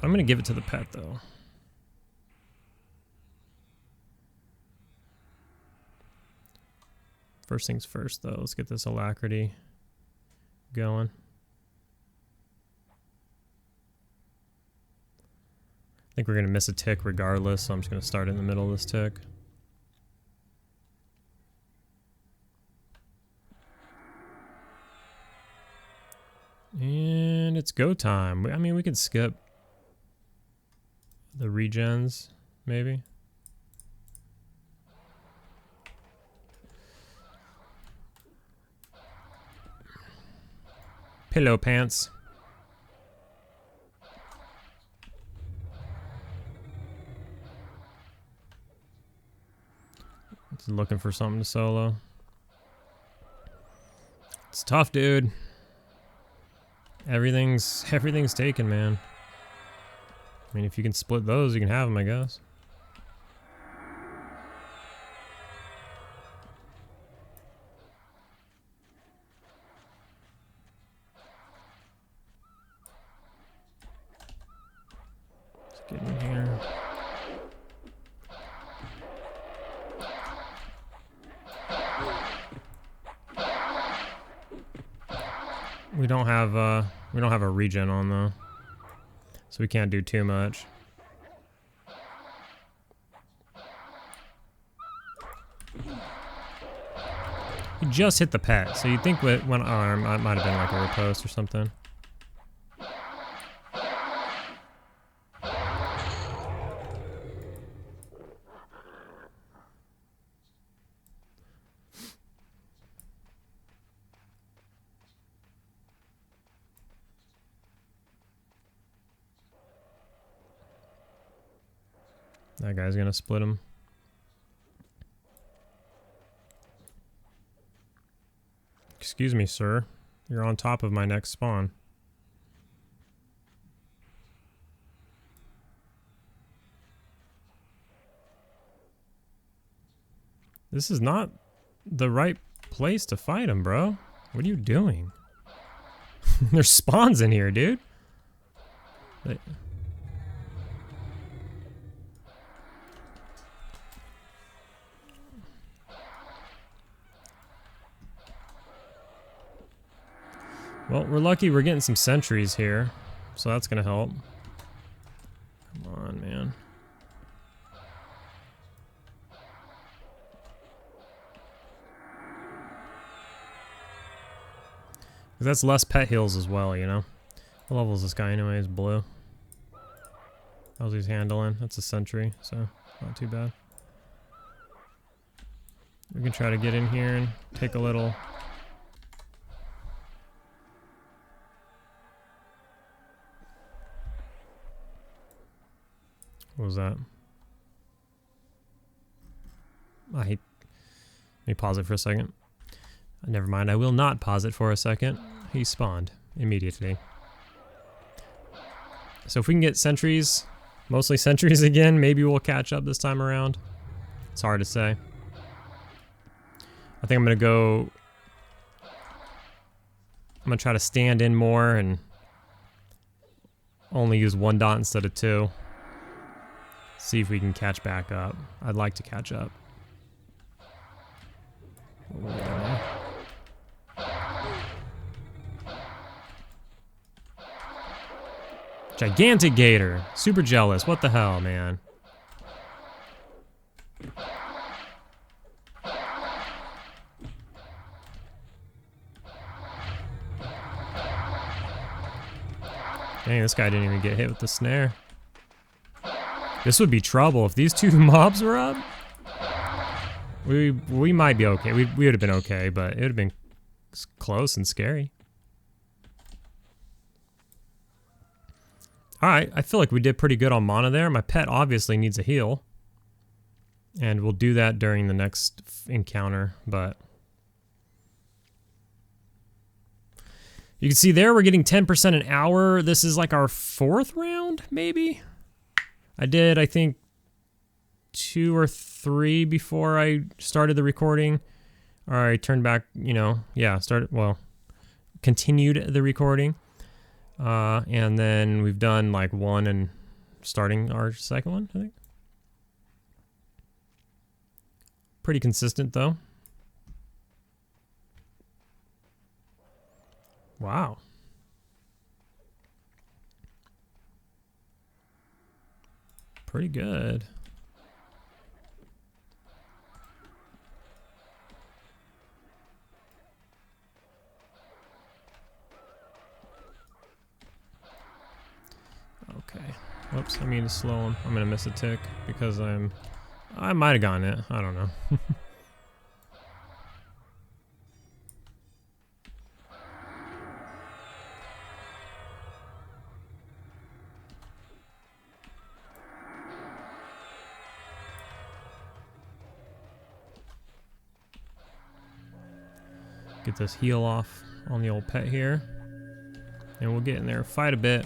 I'm gonna give it to the pet though. First things first, though. Let's get this alacrity going. I think we're going to miss a tick regardless, so I'm just going to start in the middle of this tick. And it's go time. I mean, we could skip the regens, maybe. Pillow pants. Just looking for something to solo. It's tough, dude. Everything's taken, man. I mean, if you can split those, you can have them, I guess. Get in here. We don't have a regen on though, so we can't do too much. He just hit the pet, so you'd think with one arm it might have been like a riposte or something. That guy's gonna split him. Excuse me, sir. You're on top of my next spawn. This is not the right place to fight him, bro. What are you doing? There's spawns in here, dude. Well, we're lucky we're getting some sentries here, so that's gonna help. Come on, man. That's less pet heals as well, you know? What level is this guy anyways? Blue. How's he's handling? That's a sentry, so not too bad. We can try to get in here and take a little... What was that? Let me pause it for a second. Never mind, I will not pause it for a second. He spawned immediately. So if we can get sentries, mostly sentries again, maybe we'll catch up this time around. It's hard to say. I think I'm gonna try to stand in more and only use 1 dot instead of 2. See if we can catch back up. I'd like to catch up. Gigantic gator. Super jealous. What the hell, man? Dang, this guy didn't even get hit with the snare. This would be trouble if these 2 mobs were up. We might be okay. We would have been okay, but it would have been close and scary. Alright, I feel like we did pretty good on mana there. My pet obviously needs a heal. And we'll do that during the next encounter, but... You can see there we're getting 10% an hour. This is like our 4th round, maybe? I did, I think, 2 or 3 before I started the recording. Or I turned back, you know, yeah, continued the recording. And then we've done like 1 and starting our 2nd one, I think. Pretty consistent though. Wow. Pretty good. Okay. Whoops, I mean to slow him. I'm gonna miss a tick because I might have gotten it. I don't know. Get this heal off on the old pet here. And we'll get in there, fight a bit.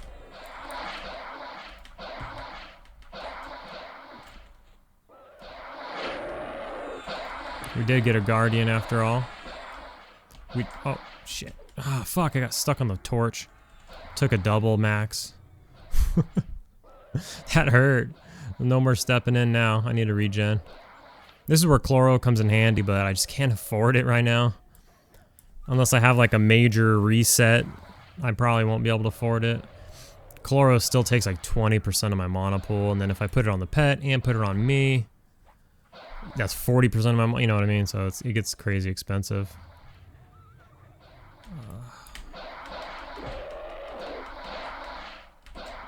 We did get a guardian after all. Oh, shit. Ah, fuck, I got stuck on the torch. Took a double max. That hurt. No more stepping in now. I need a regen. This is where chloro comes in handy, but I just can't afford it right now. Unless I have like a major reset, I probably won't be able to afford it. Chloro still takes like 20% of my mana pool, and then if I put it on the pet and put it on me, that's 40% of my, you know what I mean? So it gets crazy expensive.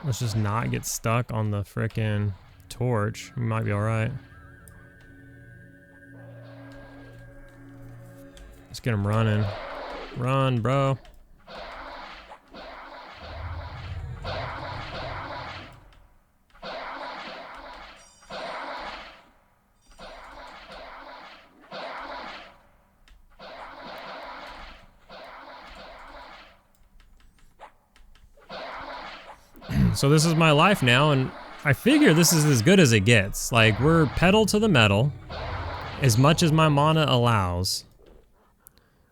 Let's just not get stuck on the frickin' torch. We might be alright. Let's get him running. Run, bro. So this is my life now, and I figure this is as good as it gets. Like, we're pedal to the metal. As much as my mana allows,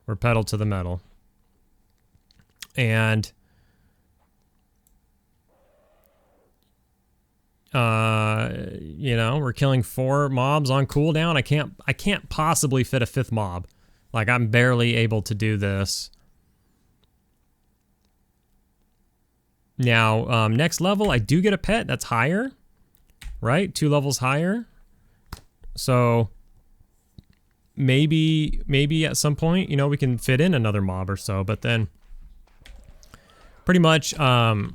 we're pedal to the metal. And you know, we're killing 4 mobs on cooldown. I can't possibly fit a 5th mob. Like, I'm barely able to do this. Now, next level, I do get a pet that's higher, right? 2 levels higher. So maybe at some point, you know, we can fit in another mob or so, but then pretty much, you know,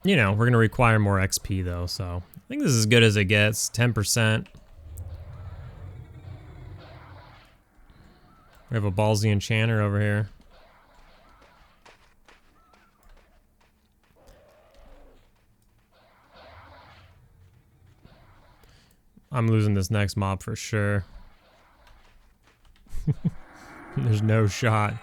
we're going to require more XP though. So I think this is as good as it gets, 10%. We have a ballsy enchanter over here. I'm losing this next mob for sure. There's no shot.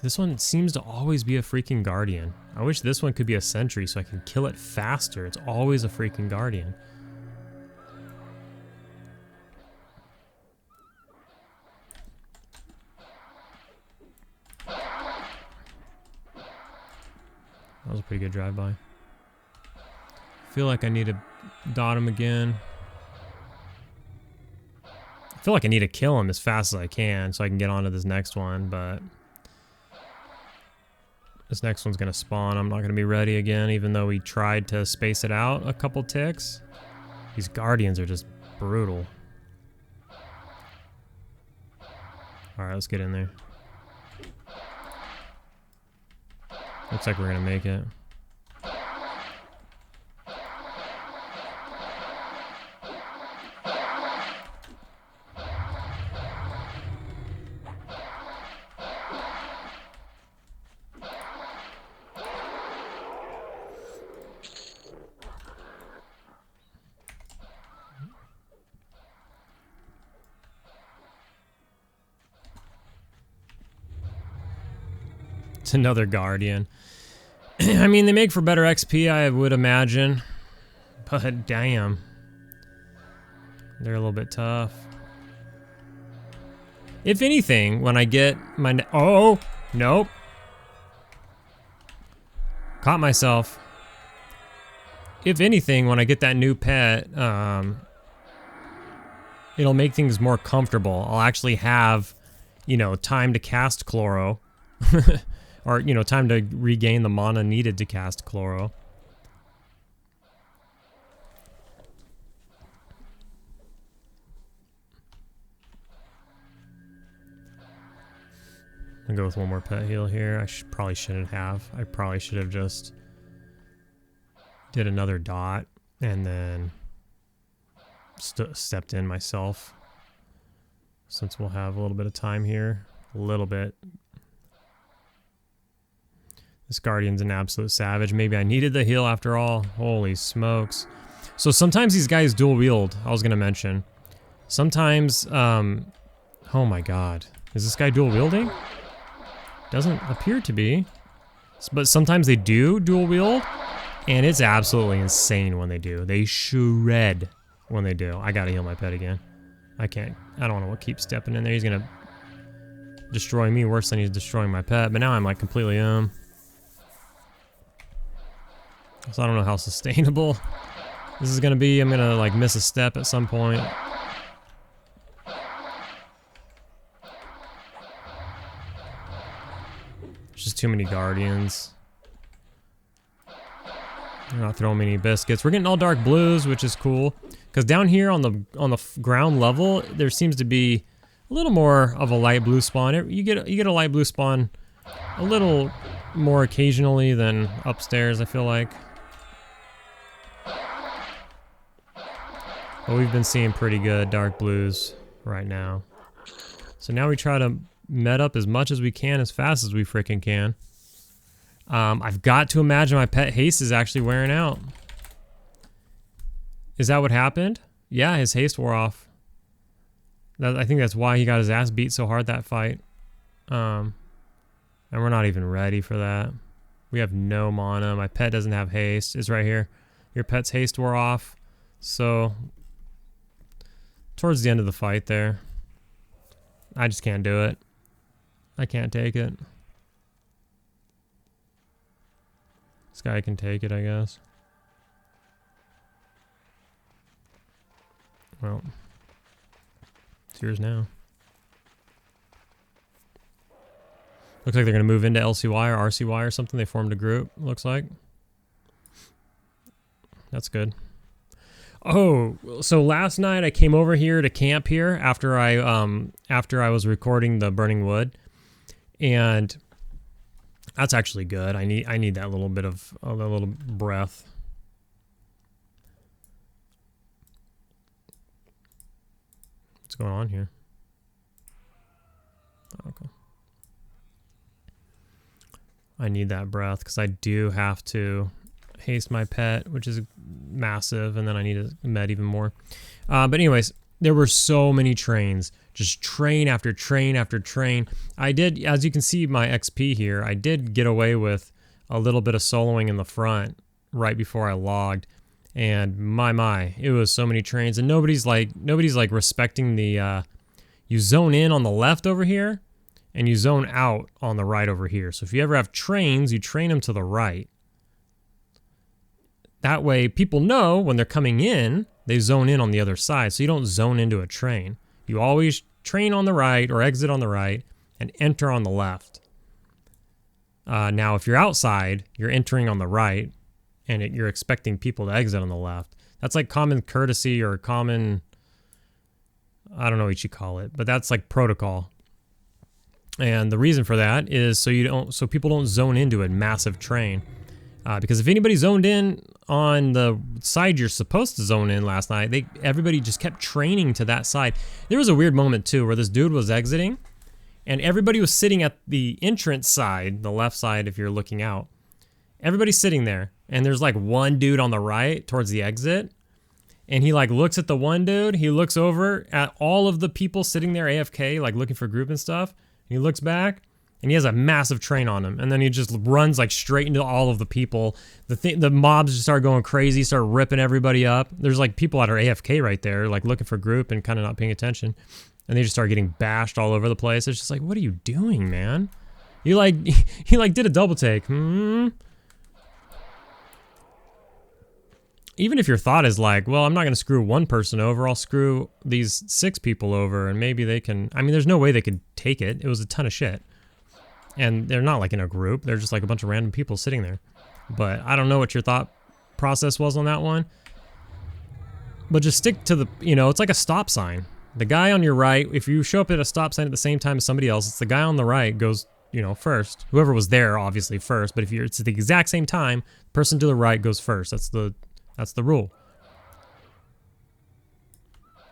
This one seems to always be a freaking guardian. I wish this one could be a sentry so I can kill it faster. It's always a freaking guardian. That was a pretty good drive-by. I feel like I need to dot him again. I feel like I need to kill him as fast as I can so I can get on to this next one, but this next one's going to spawn. I'm not going to be ready again, even though we tried to space it out a couple ticks. These guardians are just brutal. Alright, let's get in there. Looks like we're gonna make it. It's another guardian. I mean, they make for better XP, I would imagine. But damn. They're a little bit tough. If anything, when I get my... Oh! Nope. Caught myself. If anything, when I get that new pet, it'll make things more comfortable. I'll actually have, you know, time to cast Chloro. Or, you know, time to regain the mana needed to cast Chloro. I'll go with one more pet heal here. I probably shouldn't have. I probably should have just did another dot and then stepped in myself. Since we'll have a little bit of time here. A little bit. This Guardian's an absolute savage. Maybe I needed the heal after all. Holy smokes. So sometimes these guys dual wield, I was going to mention. Sometimes, oh my god. Is this guy dual wielding? Doesn't appear to be. But sometimes they do dual wield. And it's absolutely insane when they do. They shred when they do. I gotta heal my pet again. I can't. I don't want to keep stepping in there. He's going to destroy me worse than he's destroying my pet. But now I'm like completely So I don't know how sustainable this is gonna be. I'm gonna like miss a step at some point. There's just too many guardians. They're not throwing me any biscuits. We're getting all dark blues, which is cool. Because down here on the ground level, there seems to be a little more of a light blue spawn. You get a light blue spawn a little more occasionally than upstairs, I feel like. But we've been seeing pretty good dark blues right now. So now we try to met up as much as we can, as fast as we freaking can. I've got to imagine my pet haste is actually wearing out. Is that what happened? Yeah, his haste wore off. I think that's why he got his ass beat so hard that fight. And we're not even ready for that. We have no mana. My pet doesn't have haste. It's right here. Your pet's haste wore off. So, towards the end of the fight there, I just can't do it. I can't take it. This guy can take it, I guess. Well, it's yours now. Looks like they're going to move into LCY or RCY or something. They formed a group, looks like. That's good. Oh, so last night I came over here to camp here after I was recording the burning wood. And that's actually good. I need that little bit of a little breath. What's going on here? Okay. I need that breath because I do have to haste my pet, which is massive, and then I need to med even more. But anyways, there were so many trains, just train after train after train. I did, as you can see my XP here, I did get away with a little bit of soloing in the front right before I logged. And my, it was so many trains, and nobody's like respecting the, you zone in on the left over here, and you zone out on the right over here. So if you ever have trains, you train them to the right. That way people know when they're coming in, they zone in on the other side. So you don't zone into a train. You always train on the right or exit on the right and enter on the left. Now, if you're outside, you're entering on the right, and you're expecting people to exit on the left. That's like common courtesy or common, I don't know what you call it, but that's like protocol. And the reason for that is so people don't zone into a massive train. Because if anybody zoned in on the side you're supposed to zone in last night, everybody just kept training to that side. There was a weird moment too where this dude was exiting, and everybody was sitting at the entrance side, the left side if you're looking out. Everybody's sitting there, and there's like one dude on the right towards the exit, and he like looks at the one dude, he looks over at all of the people sitting there AFK, like looking for group and stuff, and he looks back, and he has a massive train on him, and then he just runs like straight into all of the people. The mobs just start going crazy, start ripping everybody up. There's like people that are AFK right there, like looking for group and kind of not paying attention, and they just start getting bashed all over the place. It's just like, what are you doing, man? You like, he like did a double take. Even if your thought is like, well, I'm not going to screw one person over, I'll screw these 6 people over, and maybe they can, I mean, there's no way they could take it. It was a ton of shit. And they're not like in a group, they're just like a bunch of random people sitting there. But I don't know what your thought process was on that one. But just stick to the, it's like a stop sign. The guy on your right, if you show up at a stop sign at the same time as somebody else, it's the guy on the right goes, first. Whoever was there, obviously, first. But if it's at the exact same time, the person to the right goes first. That's the rule.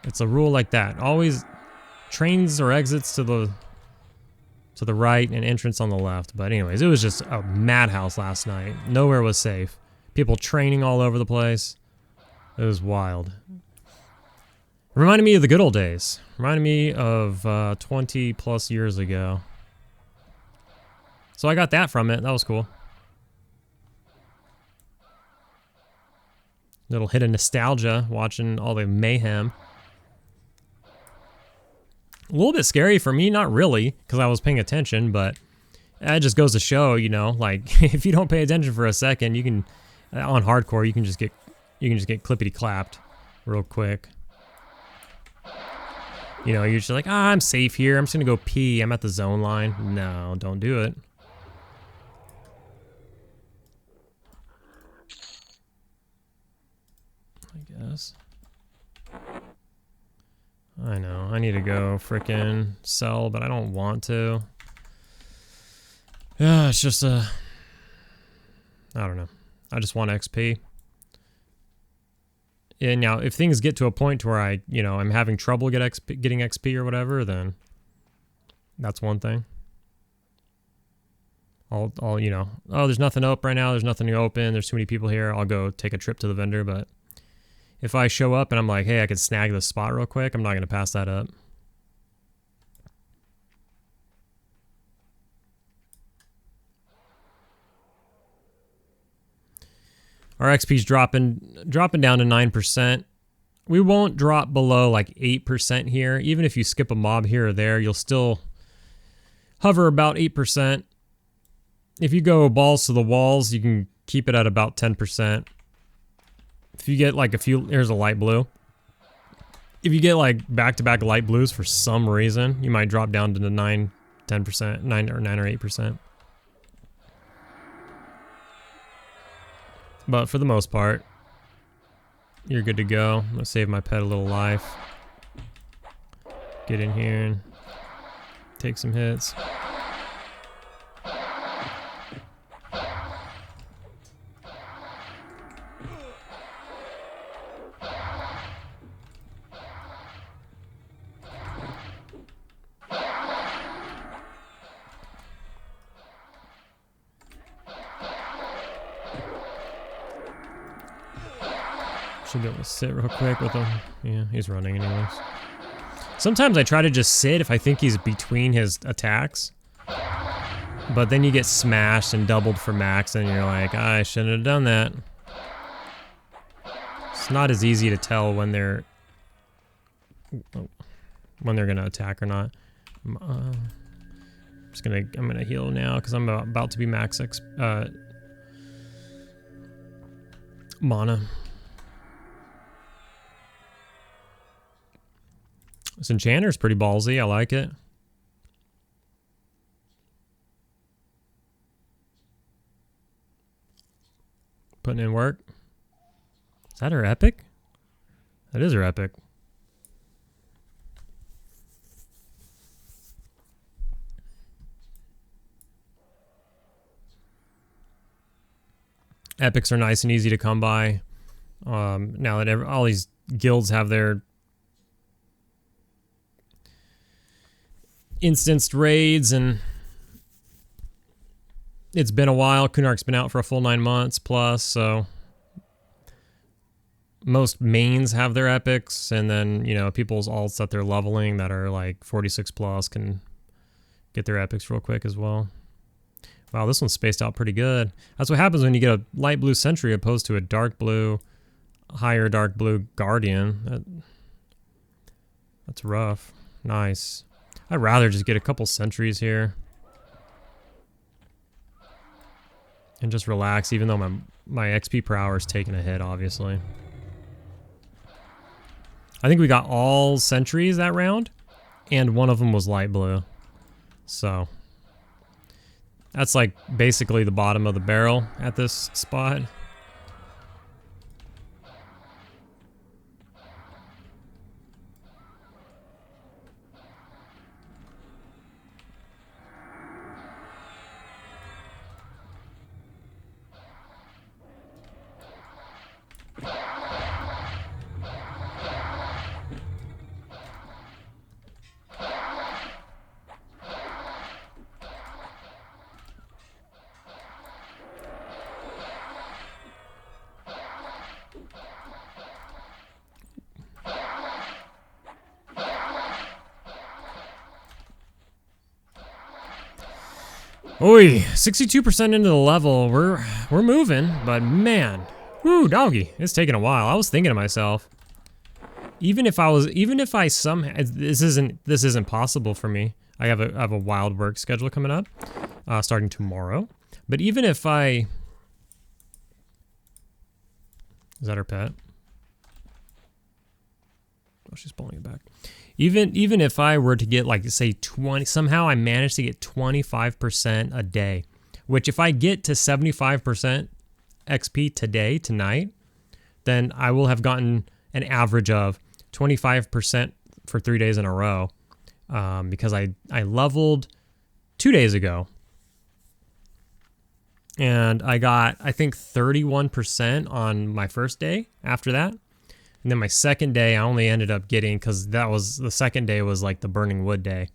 It's a rule like that. Always trains or exits to the right and entrance on the left. But anyways, it was just a madhouse last night. Nowhere was safe. People training all over the place. It was wild. Reminded me of the good old days. Reminded me of 20 plus years ago. So I got that from it. That was cool. Little hit of nostalgia watching all the mayhem. A little bit scary for me, not really, because I was paying attention, but it just goes to show, like if you don't pay attention for a second, you can on hardcore you can just get clippity clapped real quick. You're just like, I'm safe here. I'm just gonna go pee. I'm at the zone line. No, don't do it. I guess. I know. I need to go frickin' sell, but I don't want to. Yeah, it's just I don't know. I just want XP. And now, if things get to a point where I'm having trouble getting XP or whatever, then that's one thing. I'll oh, there's nothing up right now. There's nothing open. There's too many people here. I'll go take a trip to the vendor, but if I show up and I'm like, hey, I could snag this spot real quick, I'm not going to pass that up. Our XP's dropping down to 9%. We won't drop below like 8% here. Even if you skip a mob here or there, you'll still hover about 8%. If you go balls to the walls, you can keep it at about 10%. If you get like a few, here's a light blue. If you get like back-to-back light blues for some reason, you might drop down to the 9, 10%, 9 or 8%. But for the most part, you're good to go. I'm gonna save my pet a little life. Get in here and take some hits. Should be able to sit real quick with him. Yeah, he's running anyways. Sometimes I try to just sit if I think he's between his attacks. But then you get smashed and doubled for max and you're like, I shouldn't have done that. It's not as easy to tell when they're gonna attack or not. I'm gonna heal now because I'm about to be max mana. This enchanter's pretty ballsy. I like it. Putting in work. Is that her epic? That is her epic. Epics are nice and easy to come by. Now that all these guilds have their instanced raids, and it's been a while. Kunark's been out for a full 9 months plus, so most mains have their epics, and then, you know, people's alts that they're leveling that are like 46 plus can get their epics real quick as well. Wow, this one's spaced out pretty good. That's what happens when you get a light blue sentry opposed to a dark blue, higher dark blue guardian. That's rough. Nice. I'd rather just get a couple sentries here and just relax, even though my XP per hour is taking a hit, obviously. I think we got all sentries that round, and one of them was light blue. So that's like basically the bottom of the barrel at this spot. Oi, 62% into the level. We're moving, but man, whoo, doggy, it's taking a while. I was thinking to myself, even if I somehow, this isn't possible for me. I have a wild work schedule coming up, starting tomorrow. But even if is that her pet? Oh, she's pulling it back. Even if I were to get, like, say 20, somehow I managed to get 25% a day, which if I get to 75% XP tonight, then I will have gotten an average of 25% for 3 days in a row, because I leveled 2 days ago. And I got, I think, 31% on my first day after that. And then my second day, I only ended up getting, because the second day was like the burning wood day,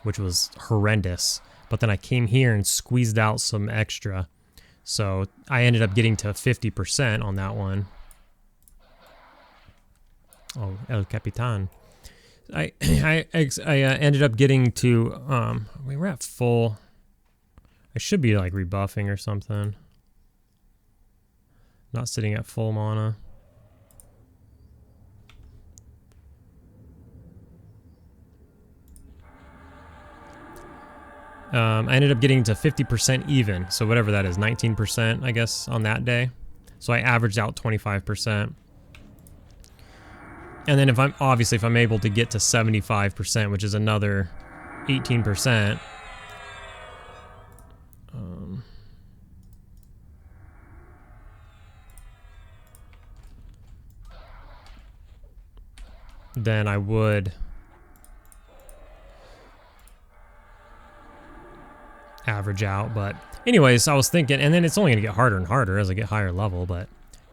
which was horrendous. But then I came here and squeezed out some extra. So I ended up getting to 50% on that one. Oh, El Capitan. I ended up getting to, we were at full. I should be like rebuffing or something. Not sitting at full mana. I ended up getting to 50% even, so whatever that is, 19% I guess on that day. So I averaged out 25%. And then if I'm able to get to 75%, which is another 18%, then I would average out. But anyways, I was thinking, and then it's only gonna get harder and harder as I get higher level, but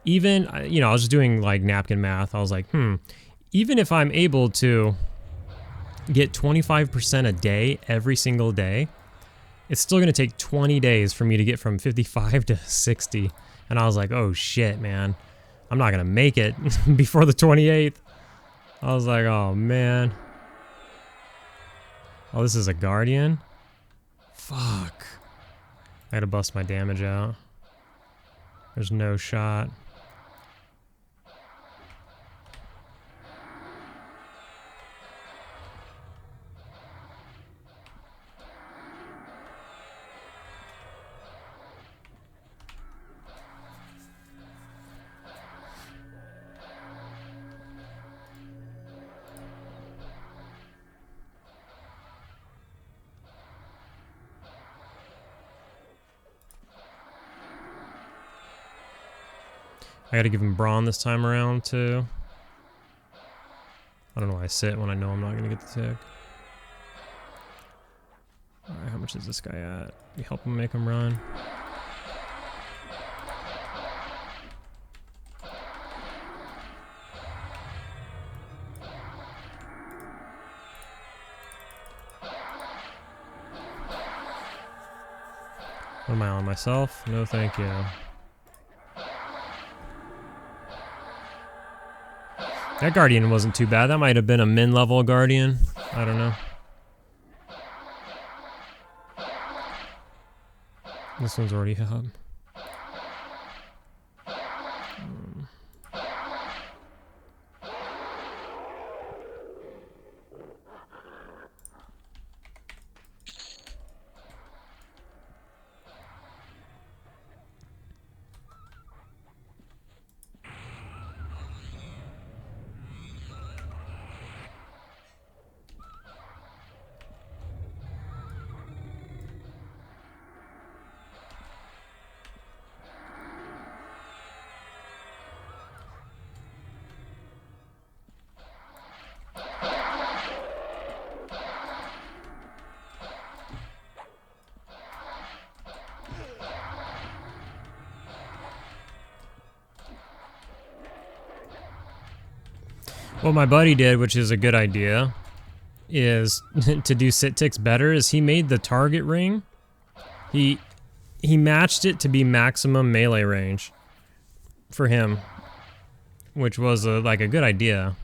even, you know, I was just doing like napkin math. I was like, even if I'm able to get 25% a day every single day, it's still gonna take 20 days for me to get from 55 to 60. And I was like, oh shit, man, I'm not gonna make it before the 28th. I was like, oh man. Oh, this is a Guardian? Fuck. I gotta bust my damage out. There's no shot. I gotta give him Brawn this time around, too. I don't know why I sit when I know I'm not gonna get the tick. Alright, how much is this guy at? We help him make him run. What am I on, myself? No thank you. That Guardian wasn't too bad. That might have been a min-level Guardian. I don't know. This one's already up. What my buddy did, which is a good idea, is to do sit ticks better, is he made the target ring. He matched it to be maximum melee range for him, which was like a good idea.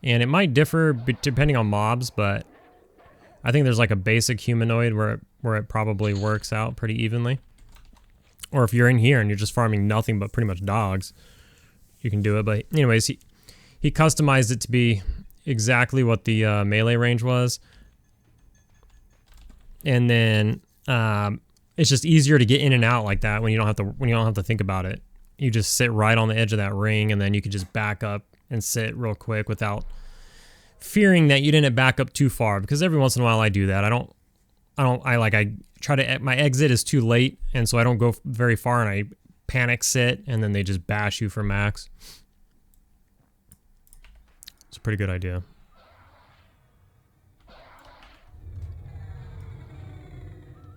And it might differ depending on mobs, but I think there's like a basic humanoid where it probably works out pretty evenly. Or if you're in here and you're just farming nothing but pretty much dogs, you can do it. But anyways, he customized it to be exactly what the melee range was. And then it's just easier to get in and out like that when you don't have to think about it. You just sit right on the edge of that ring, and then you can just back up and sit real quick without fearing that you didn't back up too far, because every once in a while I do that. I try to, my exit is too late, and so I don't go very far, and I panic sit, and then they just bash you for max. It's a pretty good idea.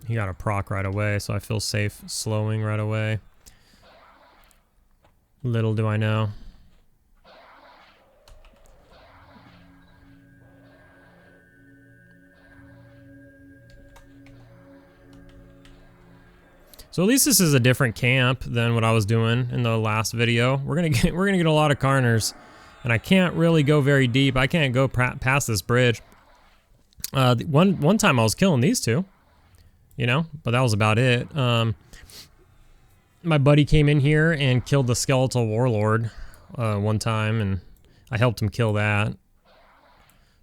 He got a proc right away, so I feel safe slowing right away. Little do I know. So at least this is a different camp than what I was doing in the last video. We're gonna get a lot of Karnors, and And I can't really go very deep. I can't go past this bridge. One time I was killing these two, you know, but that was about it. My buddy came in here and killed the skeletal warlord one time, and I helped him kill that.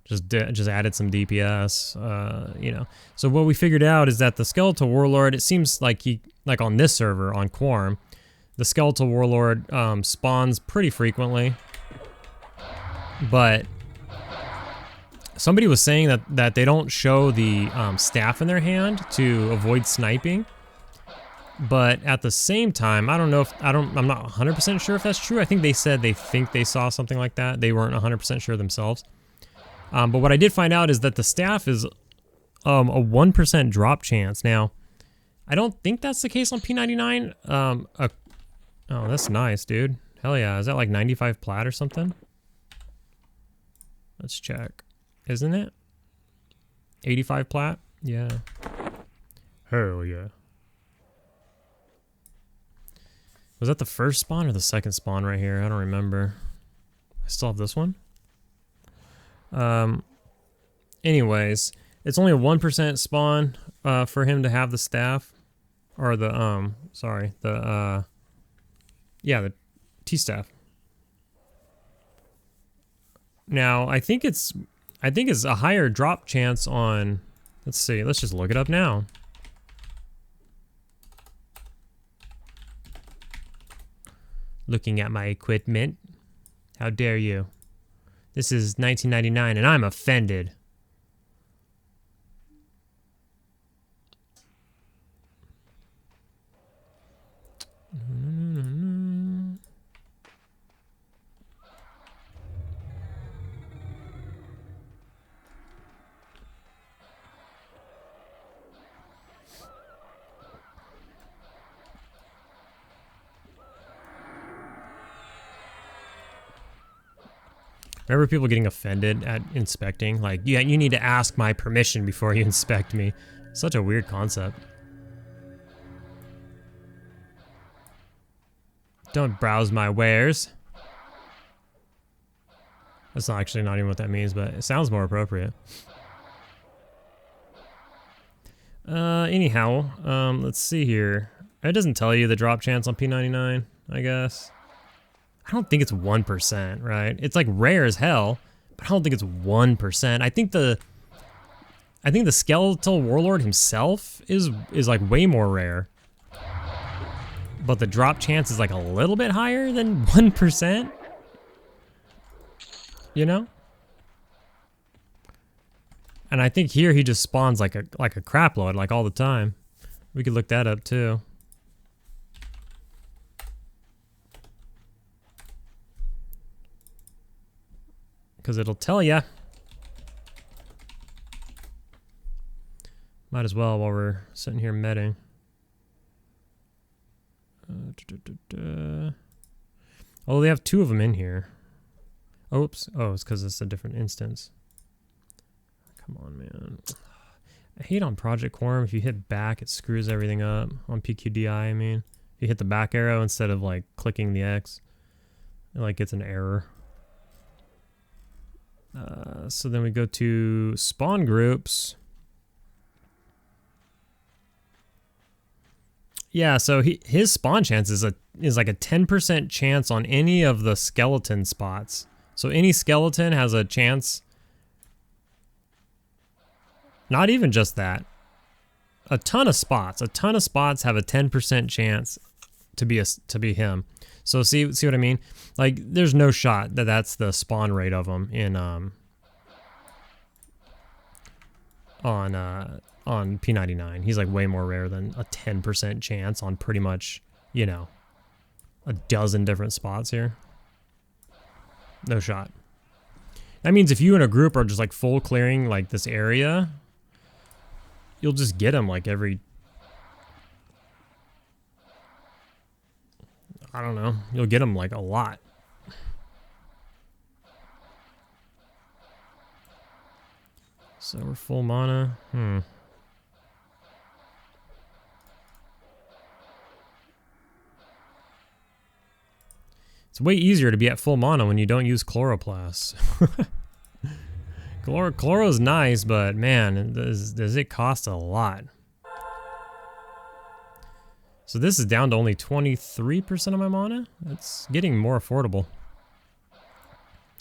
Just added some DPS, you know. So what we figured out is that the skeletal warlord, it seems like like on this server, on Quarm, the skeletal warlord spawns pretty frequently. But somebody was saying that they don't show the staff in their hand to avoid sniping. But at the same time, I don't know if I'm not 100% sure if that's true. I think they said they saw something like that. They weren't 100% sure themselves. But what I did find out is that the staff is a 1% drop chance. Now, I don't think that's the case on P99. Oh, that's nice, dude. Hell yeah. Is that like 95 plat or something? Let's check. Isn't it? 85 plat? Yeah. Hell yeah. Was that the first spawn or the second spawn right here? I don't remember. I still have this one. Anyways, it's only a 1% spawn for him to have the staff, or the sorry, the the T-staff. Now I think it's a higher drop chance on. Let's see. Let's just look it up now. Looking at my equipment. How dare you? This is 1999 and I'm offended. Remember people getting offended at inspecting? Like, yeah, you need to ask my permission before you inspect me. Such a weird concept. Don't browse my wares. That's actually not even what that means, but it sounds more appropriate. Anyhow, let's see here. It doesn't tell you the drop chance on P99, I guess. I don't think it's 1%, right? It's like rare as hell, but I don't think it's 1%. I think the skeletal warlord himself is like way more rare. But the drop chance is like a little bit higher than 1%. You know? And I think here he just spawns like a crap load, like all the time. We could look that up too. Because it'll tell ya. Might as well while we're sitting here medding. Oh, they have two of them in here. Oops. Oh, it's because it's a different instance. Come on, man. I hate on Project Quarm. If you hit back, it screws everything up. On PQDI, I mean. If you hit the back arrow instead of like clicking the X, it like gets an error. So then we go to spawn groups. Yeah, so his spawn chance is like a 10% chance on any of the skeleton spots. So any skeleton has a chance. Not even just that. A ton of spots have a 10% chance to be him. So see what I mean? Like there's no shot that that's the spawn rate of them in on P99. He's like way more rare than a 10% chance on pretty much, you know, a dozen different spots here. No shot. That means if you and a group are just like full clearing like this area, you'll just get him like every, I don't know, you'll get him like a lot. So we're full mana. It's way easier to be at full mana when you don't use Chloroplast. Chloro's nice, but man, does it cost a lot. So this is down to only 23% of my mana. It's getting more affordable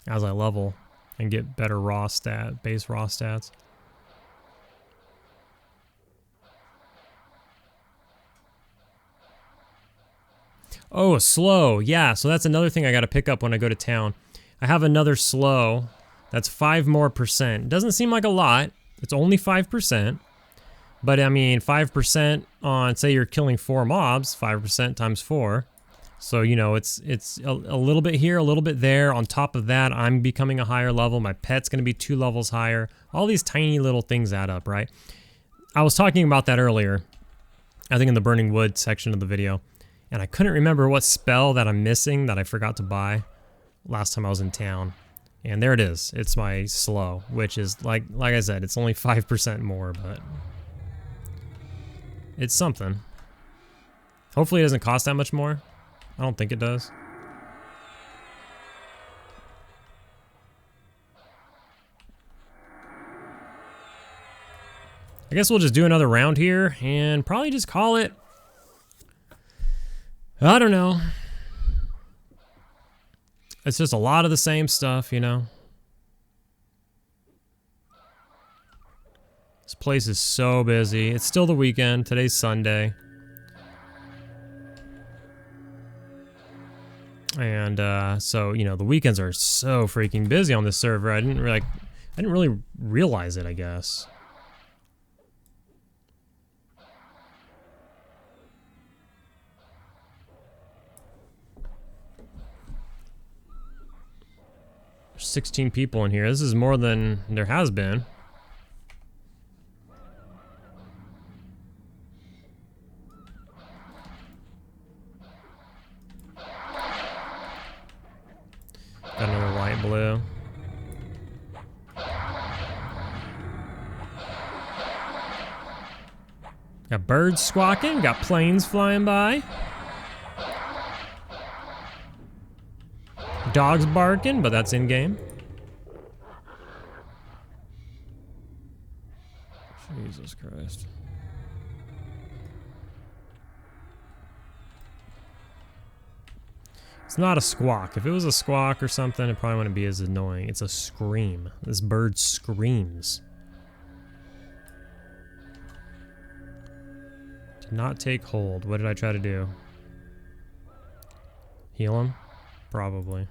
as I level and get better base raw stats. Oh, slow. Yeah, so that's another thing I got to pick up when I go to town. I have another slow. That's 5% more. Doesn't seem like a lot. It's only 5%. But I mean, 5% on, say you're killing 4 mobs, 5% times 4. So, you know, it's a little bit here, a little bit there. On top of that, I'm becoming a higher level. My pet's going to be 2 levels higher. All these tiny little things add up, right? I was talking about that earlier, I think in the Burning Wood section of the video. And I couldn't remember what spell that I'm missing that I forgot to buy last time I was in town. And there it is. It's my slow, which is, like I said, it's only 5% more, but it's something. Hopefully it doesn't cost that much more. I don't think it does. I guess we'll just do another round here and probably just call it. I don't know. It's just a lot of the same stuff, you know. This place is so busy. It's still the weekend. Today's Sunday. And so, you know, the weekends are so freaking busy on this server. I didn't really realize it, I guess. There's 16 people in here. This is more than there has been. Got another light blue. Got birds squawking, got planes flying by. Dogs barking, but that's in-game. Jesus Christ. It's not a squawk. If it was a squawk or something, it probably wouldn't be as annoying. It's a scream. This bird screams. Did not take hold. What did I try to do? Heal him? Probably.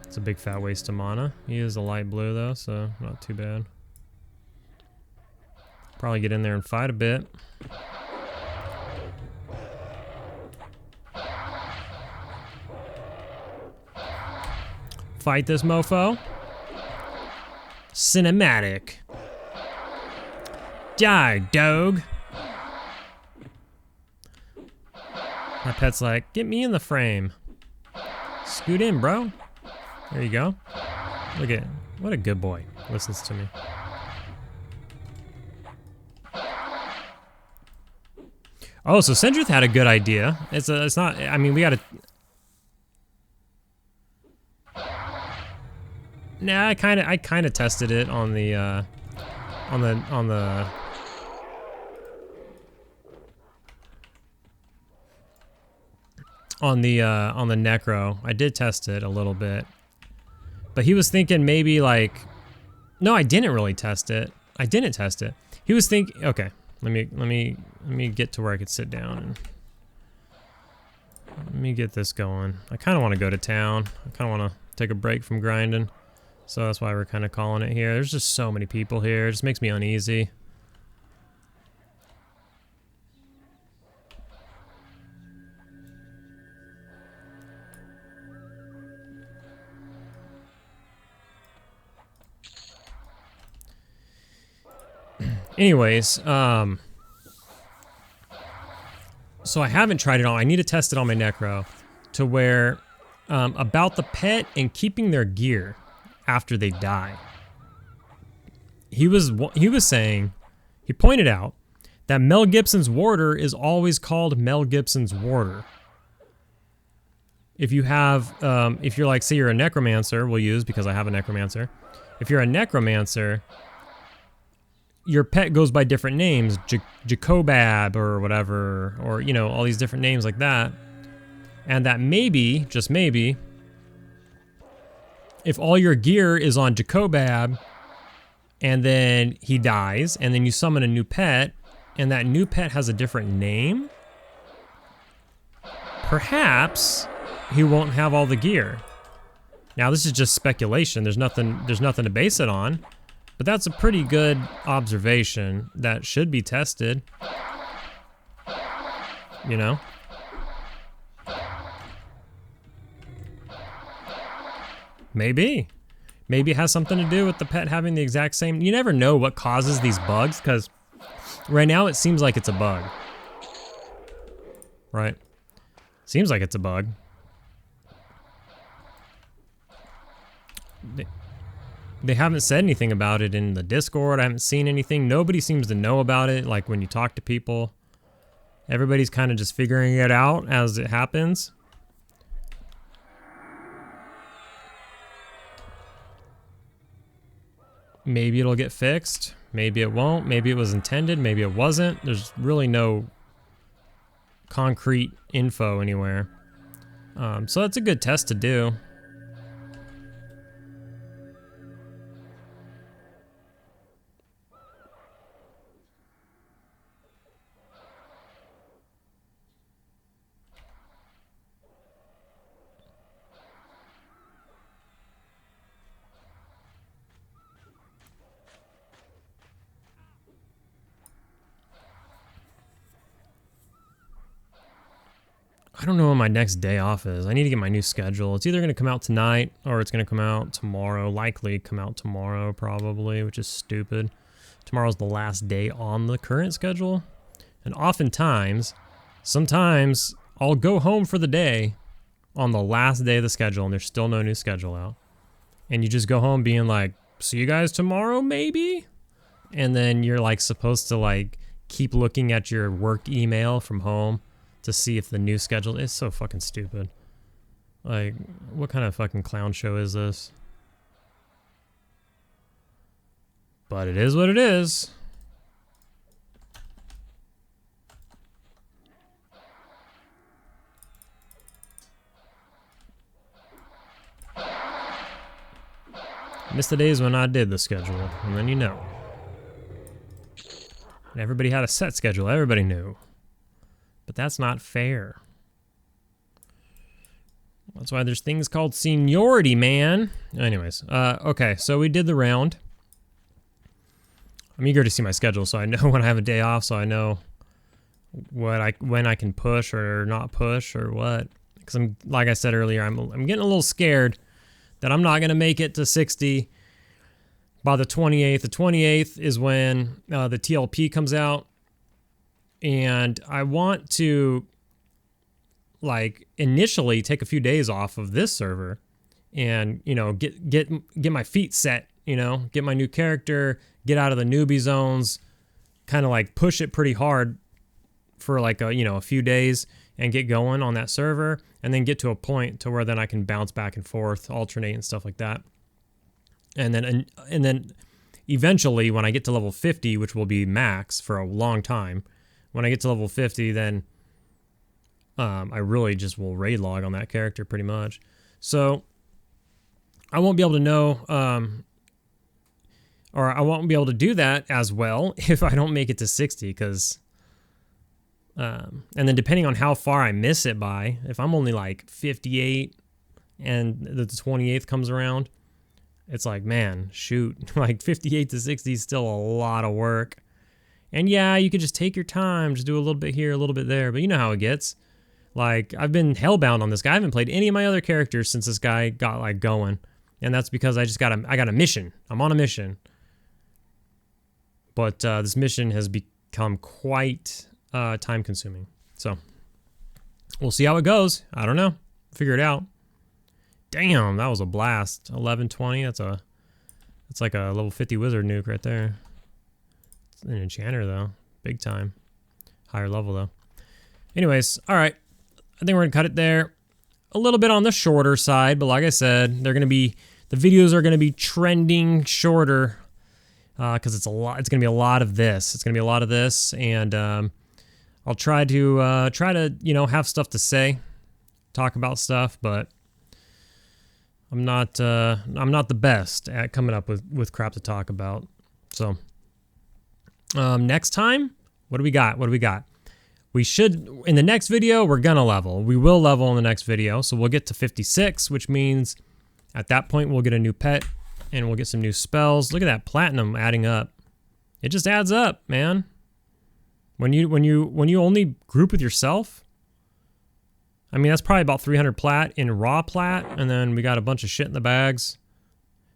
It's a big fat waste of mana. He is a light blue though, so not too bad. Probably get in there and fight a bit. Fight this mofo. Cinematic. Die, dog. My pet's like, get me in the frame. Scoot in, bro. There you go. Look at, what a good boy. Listens to me. Oh, so Sendrith had a good idea. It's not, I mean, we gotta. Nah, I kind of tested it on the on the Necro. I did test it a little bit. But he was thinking maybe like, no, I didn't really test it. I didn't test it. He was thinking, okay, let me get to where I could sit down and let me get this going. I kind of want to go to town. I kind of want to take a break from grinding. So that's why we're kind of calling it here. There's just so many people here. It just makes me uneasy. Anyways, so I haven't tried it on. I need to test it on my Necro to where about the pet and keeping their gear after they die. He was saying, he pointed out that Mel Gibson's warder is always called Mel Gibson's warder. If you have, if you're like, say you're a necromancer, we'll use because I have a necromancer. If you're a necromancer, your pet goes by different names, Jacobab or whatever, or, you know, all these different names like that. And that maybe, just maybe, if all your gear is on Jacobab, and then he dies, and then you summon a new pet, and that new pet has a different name, perhaps he won't have all the gear. Now this is just speculation. There's nothing to base it on, but that's a pretty good observation that should be tested. You know? Maybe. Maybe it has something to do with the pet having the exact same... You never know what causes these bugs, because right now it seems like it's a bug. Right? Seems like it's a bug. They haven't said anything about it in the Discord. I haven't seen anything. Nobody seems to know about it, like when you talk to people. Everybody's kind of just figuring it out as it happens. Maybe it'll get fixed. Maybe it won't. Maybe it was intended. Maybe it wasn't. There's really no concrete info anywhere. So that's a good test to do. I don't know when my next day off is. I need to get my new schedule. It's either going to come out tonight or it's going to come out tomorrow. Likely come out tomorrow probably, which is stupid. Tomorrow's the last day on the current schedule. And oftentimes, sometimes I'll go home for the day on the last day of the schedule and there's still no new schedule out. And you just go home being like, see you guys tomorrow maybe? And then you're like supposed to like keep looking at your work email from home to see if the new schedule is so fucking stupid. Like, what kind of fucking clown show is this? But it is what it is. Missed the days when I did the schedule, and then you know. And everybody had a set schedule, everybody knew. But that's not fair. That's why there's things called seniority, man. Anyways, okay, so we did the round. I'm eager to see my schedule so I know when I have a day off, so I know when I can push or not push or what. Because I'm, like I said earlier, I'm getting a little scared that I'm not gonna make it to 60 by the 28th. The 28th is when the TLP comes out. And I want to, like, initially take a few days off of this server and, you know, get my feet set, you know, get my new character, get out of the newbie zones, kind of like push it pretty hard for like a few days and get going on that server, and then get to a point to where then I can bounce back and forth, alternate and stuff like that. And then eventually when I get to level 50, which will be max for a long time, when I get to level 50, then I really just will raid log on that character pretty much. So I won't be able to know, or I won't be able to do that as well if I don't make it to 60, because, and then depending on how far I miss it by, if I'm only like 58 and the 28th comes around, it's like, man, shoot, like 58 to 60 is still a lot of work. And yeah, you could just take your time, just do a little bit here, a little bit there, but you know how it gets. Like, I've been hellbound on this guy. I haven't played any of my other characters since this guy got, like, going. And that's because I got a mission. I'm on a mission. But this mission has become quite time-consuming. So, we'll see how it goes. I don't know. Figure it out. Damn, that was a blast. 1120, that's like a level 50 wizard nuke right there. An enchanter, though. big time. Higher level though. Anyways, all right. I think we're gonna cut it there. A little bit on the shorter side, but like I said, the videos are gonna be trending shorter because it's gonna be a lot of this. It's gonna be a lot of this, and I'll try to you know, have stuff to say, talk about stuff, but I'm not the best at coming up with crap to talk about. So next time, what do we got? We should, in the next video, we're gonna level. We will level in the next video, so we'll get to 56, which means at that point we'll get a new pet and we'll get some new spells. Look at that platinum adding up. It just adds up, man. When you only group with yourself, I mean, that's probably about 300 plat in raw plat, and then we got a bunch of shit in the bags.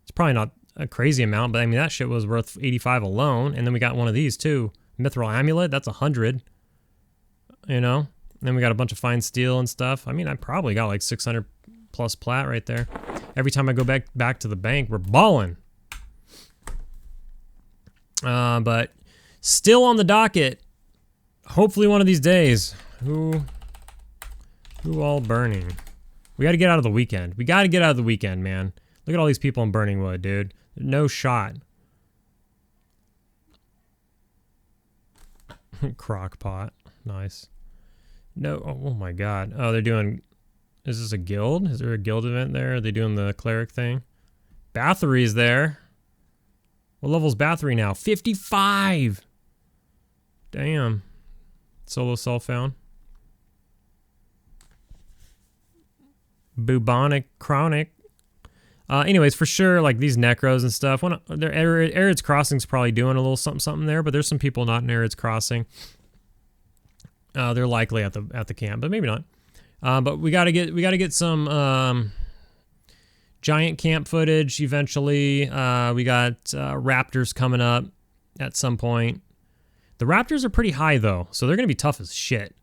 It's probably not a crazy amount, but I mean, that shit was worth 85 alone, and then we got one of these too. Mithril Amulet, that's 100. You know? And then we got a bunch of fine steel and stuff. I mean, I probably got like 600 plus plat right there. Every time I go back to the bank, we're balling. But still on the docket, hopefully one of these days, who all burning? We got to get out of the weekend. We got to get out of the weekend, man. Look at all these people in Burning Wood, dude. No shot. Crock pot. Nice. No. Oh my god. Oh, they're doing... Is this a guild? Is there a guild event there? Are they doing the cleric thing? Bathory's there. What level's Bathory now? 55! Damn. Solo self found. Bubonic Chronic. Anyways, for sure, like these necros and stuff. Arid's Crossing's probably doing a little something there, but there's some people not in Arid's Crossing. They're likely at the camp, but maybe not. But we gotta get some giant camp footage eventually. We got raptors coming up at some point. The raptors are pretty high though, so they're gonna be tough as shit.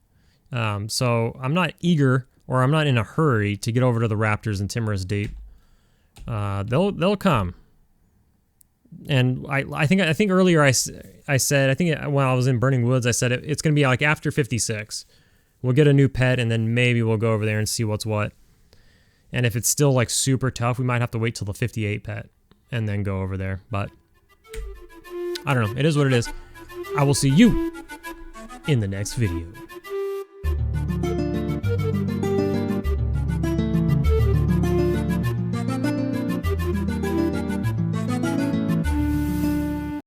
So I'm not eager, or I'm not in a hurry to get over to the raptors in Timorous Deep. They'll come. And I think earlier I said, when I was in Burning Woods, I said it's going to be like after 56. We'll get a new pet, and then maybe we'll go over there and see what's what. And if it's still like super tough, we might have to wait till the 58 pet and then go over there. But I don't know. It is what it is. I will see you in the next video.